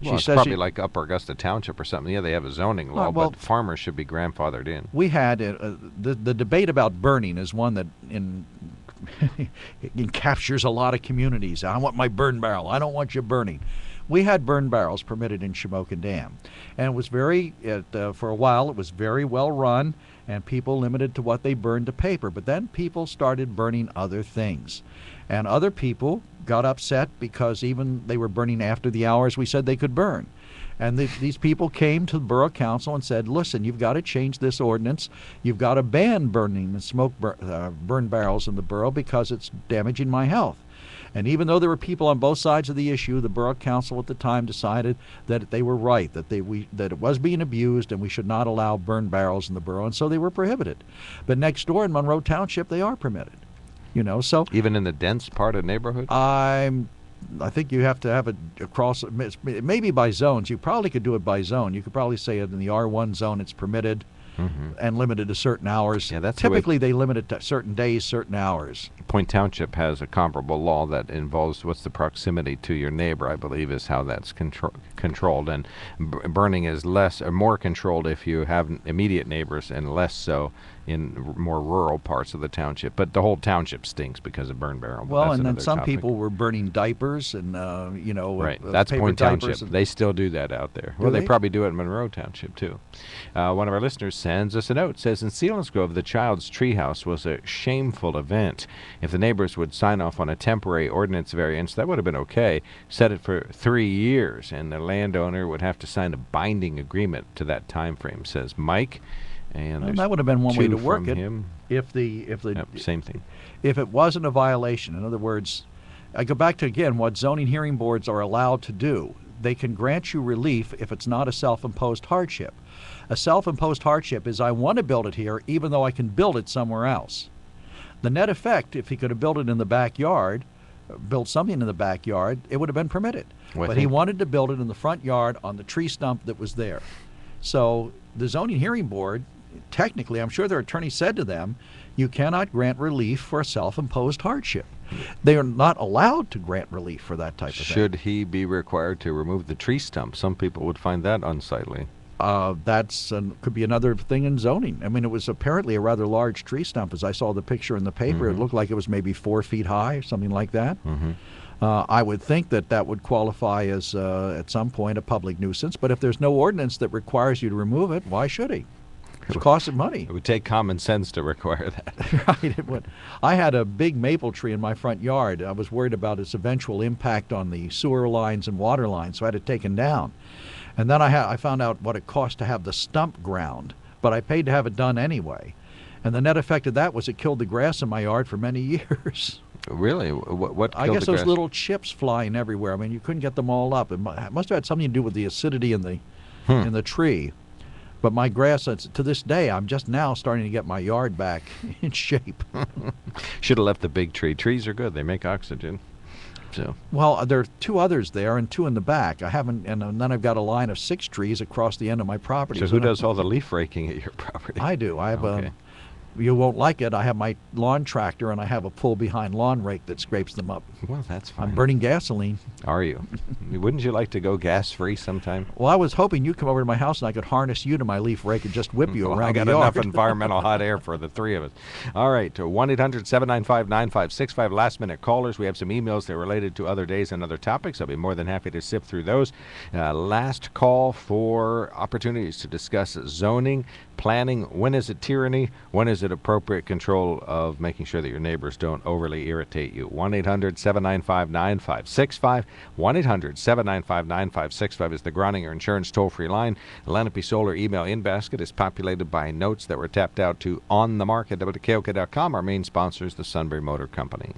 Well, it's probably like Upper Augusta Township or something. Yeah, they have a zoning law, but farmers should be grandfathered in. We had the debate about burning is one that it captures a lot of communities. I want my burn barrel. I don't want you burning. We had burn barrels permitted in Shamokin Dam, and it was for a while it was very well run, and people limited to what they burned to paper. But then people started burning other things, and other people got upset because even they were burning after the hours we said they could burn. And these people came to the Borough Council and said, listen, you've got to change this ordinance. You've got to ban burning and burn barrels in the borough because it's damaging my health. And even though there were people on both sides of the issue, the Borough Council at the time decided that they were right, that it was being abused and we should not allow burn barrels in the borough, and so they were prohibited. But next door in Monroe Township, they are permitted. So even in the dense part of the neighborhood? I think you have to have it across, maybe by zones. You probably could do it by zone. You could probably say in the R1 zone it's permitted and limited to certain hours. Yeah, that's typically they limit it to certain days, certain hours. Point Township has a comparable law that involves what's the proximity to your neighbor, I believe, is how that's controlled. And burning is less or more controlled if you have immediate neighbors and less so in more rural parts of the township. But the whole township stinks because of burn barrel. Well, and then some people were burning diapers and, right. That's Point Township. They still do that out there. Well, they probably do it in Monroe Township, too. One of our listeners sends us a note. Says, in Selinsgrove, the child's treehouse was a shameful event. If the neighbors would sign off on a temporary ordinance variance, that would have been okay. Set it for 3 years, and the landowner would have to sign a binding agreement to that time frame, says Mike. And that would have been one way to work it. Same thing. If it wasn't a violation. In other words, I go back to, again, what zoning hearing boards are allowed to do. They can grant you relief if it's not a self-imposed hardship. A self-imposed hardship is I want to build it here even though I can build it somewhere else. The net effect, if he could have built it in the backyard, built something in the backyard, it would have been permitted. But he wanted to build it in the front yard on the tree stump that was there. So the zoning hearing board, technically, I'm sure their attorney said to them, you cannot grant relief for a self-imposed hardship. They are not allowed to grant relief for that type of thing. Should he be required to remove the tree stump? Some people would find that unsightly. Could be another thing in zoning. I mean, it was apparently a rather large tree stump. As I saw the picture in the paper, it looked like it was maybe 4 feet high, something like that. I would think that would qualify as, at some point, a public nuisance. But if there's no ordinance that requires you to remove it, why should he? It's costing money. It would take common sense to require that. Right, it would. I had a big maple tree in my front yard. I was worried about its eventual impact on the sewer lines and water lines, so I had it taken down. And then I found out what it cost to have the stump ground, but I paid to have it done anyway. And the net effect of that was it killed the grass in my yard for many years. Really? What I guess those little chips flying everywhere. I mean, you couldn't get them all up. It must have had something to do with the acidity in the tree. But my grass, to this day, I'm just now starting to get my yard back in shape. Should have left the big tree. Trees are good. They make oxygen. So. Well, there are 2 others there and 2 in the back. I haven't, and then I've got a line of 6 trees across the end of my property. So who does all the leaf raking at your property? I do. I have you won't like it. I have my lawn tractor and I have a pull-behind lawn rake that scrapes them up. Well, that's fine. I'm burning gasoline. Are you? Wouldn't you like to go gas-free sometime? Well, I was hoping you'd come over to my house and I could harness you to my leaf rake and just whip you around I got the yard. enough environmental hot air for the 3 of us. All right, 1-800-795-9565. Last-minute callers. We have some emails that are related to other days and other topics. I'll be more than happy to sift through those. Last call for opportunities to discuss zoning, planning. When is it tyranny? When is it appropriate control of making sure that your neighbors don't overly irritate you? 1-800-795-9565. 1-800-795-9565 is the Groninger Insurance toll-free line. The Lenape Solar email in-basket is populated by notes that were tapped out to onthemark@wkok.com. Our main sponsor is the Sunbury Motor Company.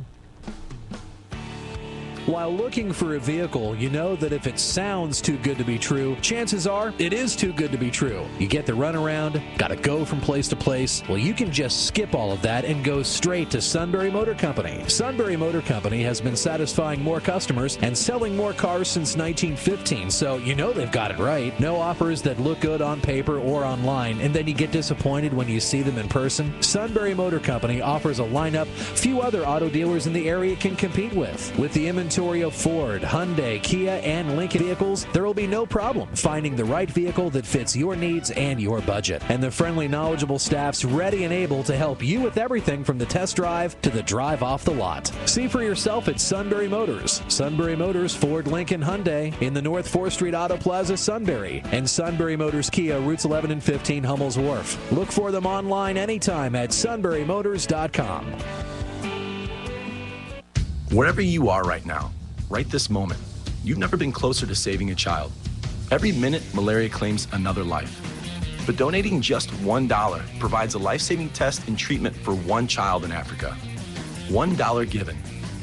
While looking for a vehicle, you know that if it sounds too good to be true, chances are it is too good to be true. You get the runaround, gotta go from place to place. Well, you can just skip all of that and go straight to Sunbury Motor Company. Sunbury Motor Company has been satisfying more customers and selling more cars since 1915, so you know they've got it right. No offers that look good on paper or online, and then you get disappointed when you see them in person. Sunbury Motor Company offers a lineup few other auto dealers in the area can compete with. With the inventory of Ford, Hyundai, Kia, and Lincoln vehicles, there will be no problem finding the right vehicle that fits your needs and your budget. And the friendly, knowledgeable staff's ready and able to help you with everything from the test drive to the drive off the lot. See for yourself at Sunbury Motors. Sunbury Motors, Ford, Lincoln, Hyundai in the North 4th Street Auto Plaza, Sunbury. And Sunbury Motors Kia, routes 11 and 15, Hummel's Wharf. Look for them online anytime at sunburymotors.com. Wherever you are right now, right this moment, you've never been closer to saving a child. Every minute, malaria claims another life. But donating just $1 provides a life-saving test and treatment for one child in Africa. $1 given,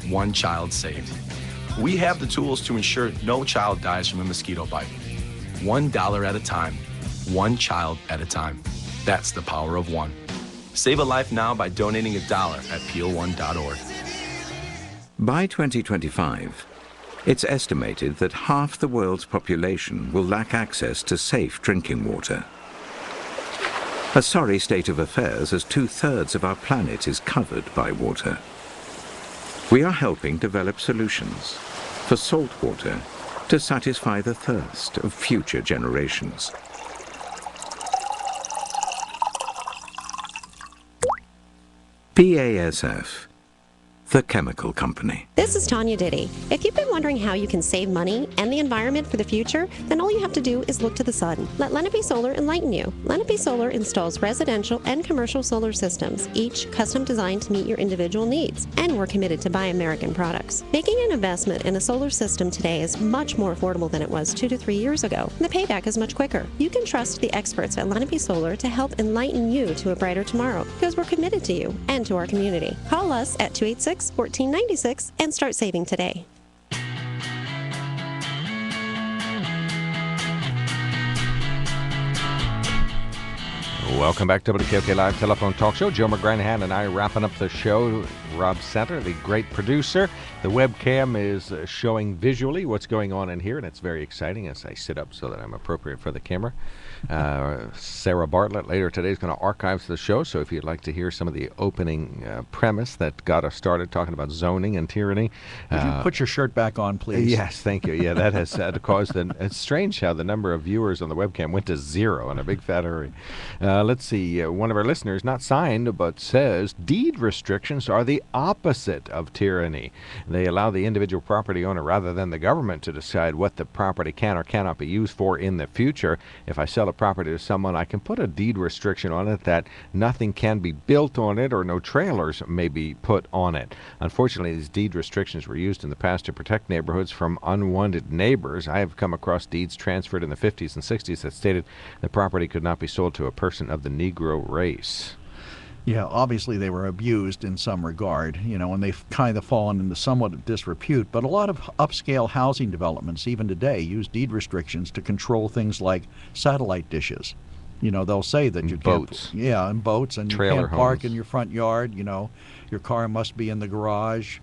one child saved. We have the tools to ensure no child dies from a mosquito bite. $1 at a time, one child at a time. That's the power of one. Save a life now by donating $1 at peel1.org. By 2025, it's estimated that half the world's population will lack access to safe drinking water. A sorry state of affairs, as 2/3 of our planet is covered by water. We are helping develop solutions for salt water to satisfy the thirst of future generations. BASF, the chemical company. This is Tanya Diddy. If you've been wondering how you can save money and the environment for the future, then all you have to do is look to the sun. Let Lenape Solar enlighten you. Lenape Solar installs residential and commercial solar systems, each custom designed to meet your individual needs. And we're committed to buy American products. Making an investment in a solar system today is much more affordable than it was 2 to 3 years ago. The payback is much quicker. You can trust the experts at Lenape Solar to help enlighten you to a brighter tomorrow, because we're committed to you and to our community. Call us at 286-1496 and start saving today. Welcome back to WKOK Live Telephone Talk Show. Joe McGranahan and I wrapping up the show. Rob Center, the great producer. The webcam is showing visually what's going on in here, and it's very exciting as I sit up so that I'm appropriate for the camera. Sarah Bartlett later today is going to archive the show, so if you'd like to hear some of the opening premise that got us started talking about zoning and tyranny. Would you put your shirt back on, please? Yes, thank you. Yeah, that has caused it's strange how the number of viewers on the webcam went to 0 in a big fat hurry. Let's see, one of our listeners, not signed, but says, deed restrictions are the opposite of tyranny. They allow the individual property owner rather than the government to decide what the property can or cannot be used for in the future. If I sell a property to someone, I can put a deed restriction on it that nothing can be built on it or no trailers may be put on it. Unfortunately, these deed restrictions were used in the past to protect neighborhoods from unwanted neighbors. I have come across deeds transferred in the 50s and 60s that stated the property could not be sold to a person of the Negro race. Yeah, obviously they were abused in some regard, and they've kind of fallen into somewhat of disrepute. But a lot of upscale housing developments, even today, use deed restrictions to control things like satellite dishes. They'll say that you boats. Can't, and boats, and trailer you can't park homes in your front yard. Your car must be in the garage.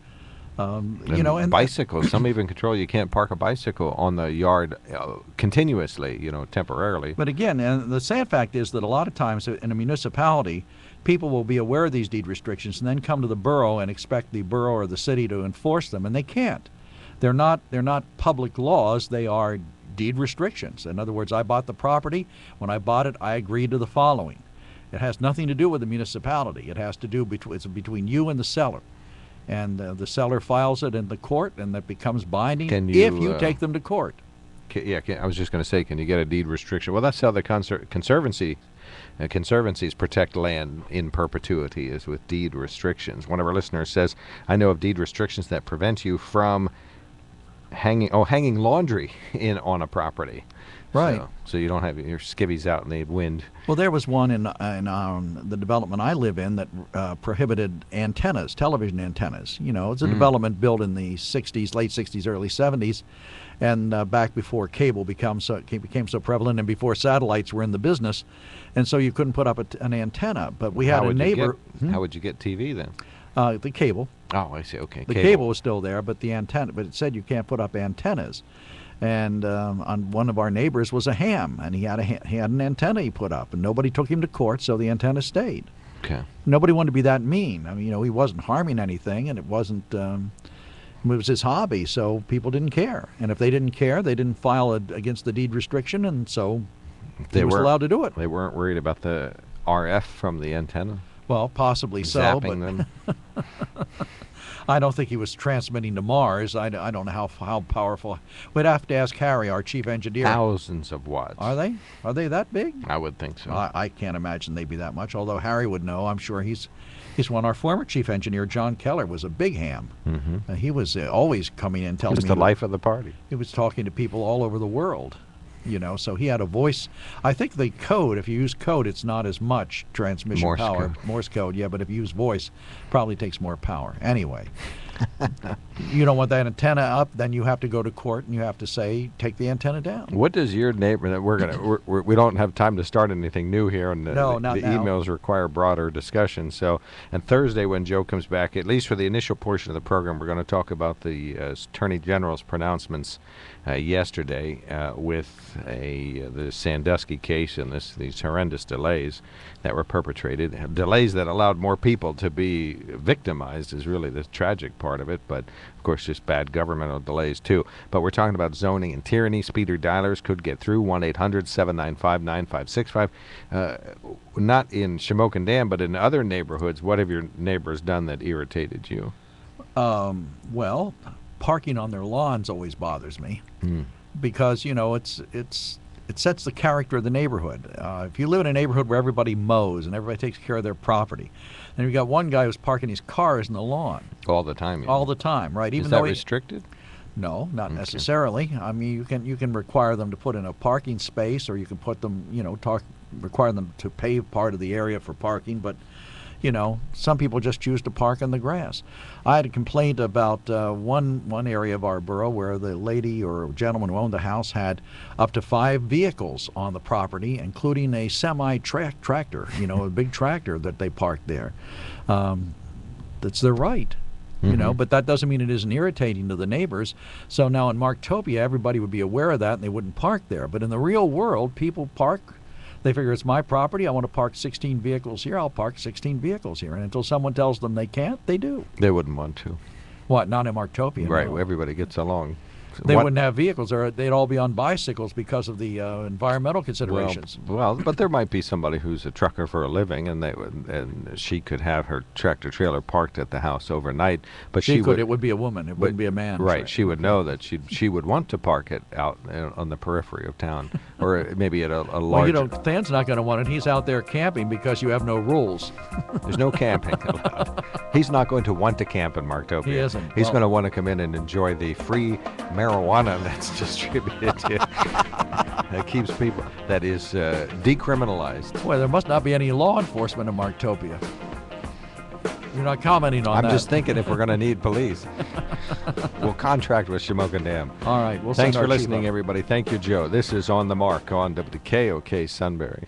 And bicycles. Some even control you can't park a bicycle on the yard continuously, temporarily. But again, and the sad fact is that a lot of times in a municipality, people will be aware of these deed restrictions and then come to the borough and expect the borough or the city to enforce them, and they can't. They're not public laws. They are deed restrictions. In other words, I bought the property. When I bought it, I agreed to the following. It has nothing to do with the municipality. It has to do it's between you and the seller. And the seller files it in the court, and that becomes binding if you take them to court. I was just going to say, can you get a deed restriction? Well, that's how the conservancies protect land in perpetuity, is with deed restrictions. One of our listeners says, I know of deed restrictions that prevent you from hanging laundry on a property. Right. So you don't have your skivvies out in the wind. Well, there was one in the development I live in that prohibited antennas, television antennas. You know, it's a development built in the 60s, late 60s, early 70s, and back before cable became so prevalent and before satellites were in the business. And so you couldn't put up an antenna. But we had a neighbor. How would you get TV then? The cable. Oh, I see. Okay. The cable was still there, but the antenna. But it said you can't put up antennas. And on one of our neighbors was a ham, and he had an antenna he put up, and nobody took him to court, so the antenna stayed. Okay. Nobody wanted to be that mean. I mean, you know, he wasn't harming anything, and it wasn't. It was his hobby, so people didn't care. And if they didn't care, they didn't file against the deed restriction, and so he was allowed to do it. They weren't worried about the RF from the antenna. Well, possibly so, zapping them. I don't think he was transmitting to Mars. I don't know how powerful. We'd have to ask Harry, our chief engineer. Thousands of watts. Are they? Are they that big? I would think so. I can't imagine they'd be that much, although Harry would know. I'm sure he's one. Our former chief engineer, John Keller, was a big ham. Mm-hmm. He was always coming in telling me. He was the life of the party. He was talking to people all over the world. You know, so he had a voice. I think the code, if you use code, it's not as much transmission Morse power. code. Morse code, yeah, but if you use voice, probably takes more power. Anyway, you don't want that antenna up, then you have to go to court and you have to say, take the antenna down. What does your neighbor? We don't have time to start anything new here, and No, not the now. emails require broader discussion. So, and Thursday when Joe comes back, at least for the initial portion of the program, we're going to talk about the Attorney General's pronouncements yesterday with the Sandusky case and these horrendous delays that were perpetrated. Delays that allowed more people to be victimized is really the tragic part of it, but of course just bad governmental delays too. But we're talking about zoning and tyranny. Speeder dialers could get through 1-800-795-9565. Not in Shamokin Dam, but in other neighborhoods. What have your neighbors done that irritated you? Well, parking on their lawns always bothers me because, you know, it sets the character of the neighborhood. If you live in a neighborhood where everybody mows and everybody takes care of their property, and you've got one guy who's parking his cars in the lawn. All the time. All the time, right? Is that restricted? No, not necessarily. I mean, you can require them to put in a parking space, or you can put them, you know, require them to pave part of the area for parking, but you know, some people just choose to park in the grass. I had a complaint about one area of our borough where the lady or gentleman who owned the house had up to 5 vehicles on the property, including a semi-tractor, you know, a big tractor that they parked there. That's their right. You know, but that doesn't mean it isn't irritating to the neighbors. So now in Marktopia, everybody would be aware of that and they wouldn't park there. But in the real world, people park. They figure it's my property. I want to park 16 vehicles here. I'll park 16 vehicles here. And until someone tells them they can't, they do. They wouldn't want to. What? Not in Marktopia. Right. No. Everybody gets along. They wouldn't have vehicles, or they'd all be on bicycles because of the environmental considerations. Well, but there might be somebody who's a trucker for a living, and she could have her tractor trailer parked at the house overnight. But she would. It would be a woman. It wouldn't be a man. Right. She would know that she would want to park it out on the periphery of town, or maybe at a larger. Well, you know, Than's not going to want it. He's out there camping because you have no rules. There's no camping allowed. He's not going to want to camp in Marktopia. He isn't. He's going to want to come in and enjoy the free marijuana that's distributed that keeps people, that is decriminalized. Well, there must not be any law enforcement in Marktopia. You're not commenting on that. I'm just thinking if we're going to need police, we'll contract with Shamokin Dam. All right. Thanks for listening, everybody. Thank you, Joe. This is On the Mark on WKOK Sunbury.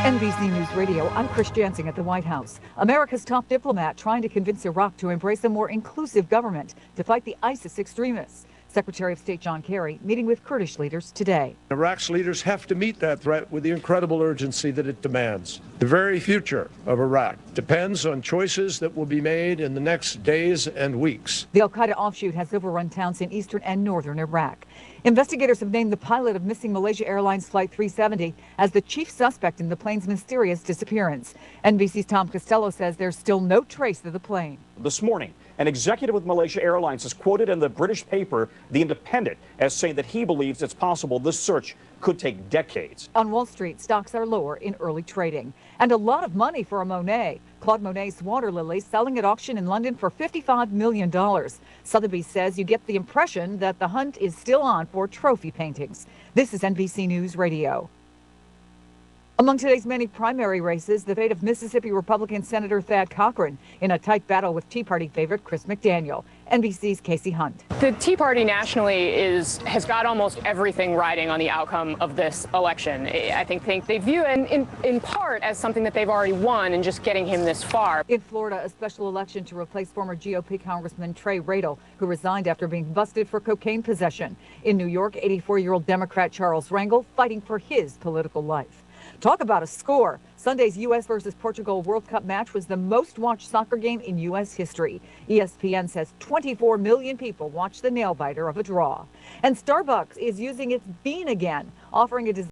NBC News Radio, I'm Chris Jansing at the White House. America's top diplomat trying to convince Iraq to embrace a more inclusive government to fight the ISIS extremists. Secretary of State John Kerry meeting with Kurdish leaders today. Iraq's leaders have to meet that threat with the incredible urgency that it demands. The very future of Iraq depends on choices that will be made in the next days and weeks. The al-Qaeda offshoot has overrun towns in eastern and northern Iraq. Investigators have named the pilot of missing Malaysia Airlines Flight 370 as the chief suspect in the plane's mysterious disappearance. NBC's Tom Costello says there's still no trace of the plane. This morning, An executive with Malaysia Airlines is quoted in the British paper, The Independent, as saying that he believes it's possible this search could take decades. On Wall Street, stocks are lower in early trading. And a lot of money for a Monet. Claude Monet's water lily selling at auction in London for $55 million. Sotheby's says you get the impression that the hunt is still on for trophy paintings. This is NBC News Radio. Among today's many primary races, the fate of Mississippi Republican Senator Thad Cochran in a tight battle with Tea Party favorite Chris McDaniel. NBC's Casey Hunt. The Tea Party nationally has got almost everything riding on the outcome of this election. I think they view it in part as something that they've already won and just getting him this far. In Florida, a special election to replace former GOP Congressman Trey Radel, who resigned after being busted for cocaine possession. In New York, 84-year-old Democrat Charles Rangel fighting for his political life. Talk about a score. Sunday's U.S. versus Portugal World Cup match was the most watched soccer game in U.S. history. ESPN says 24 million people watched the nail-biter of a draw. And Starbucks is using its bean again, offering a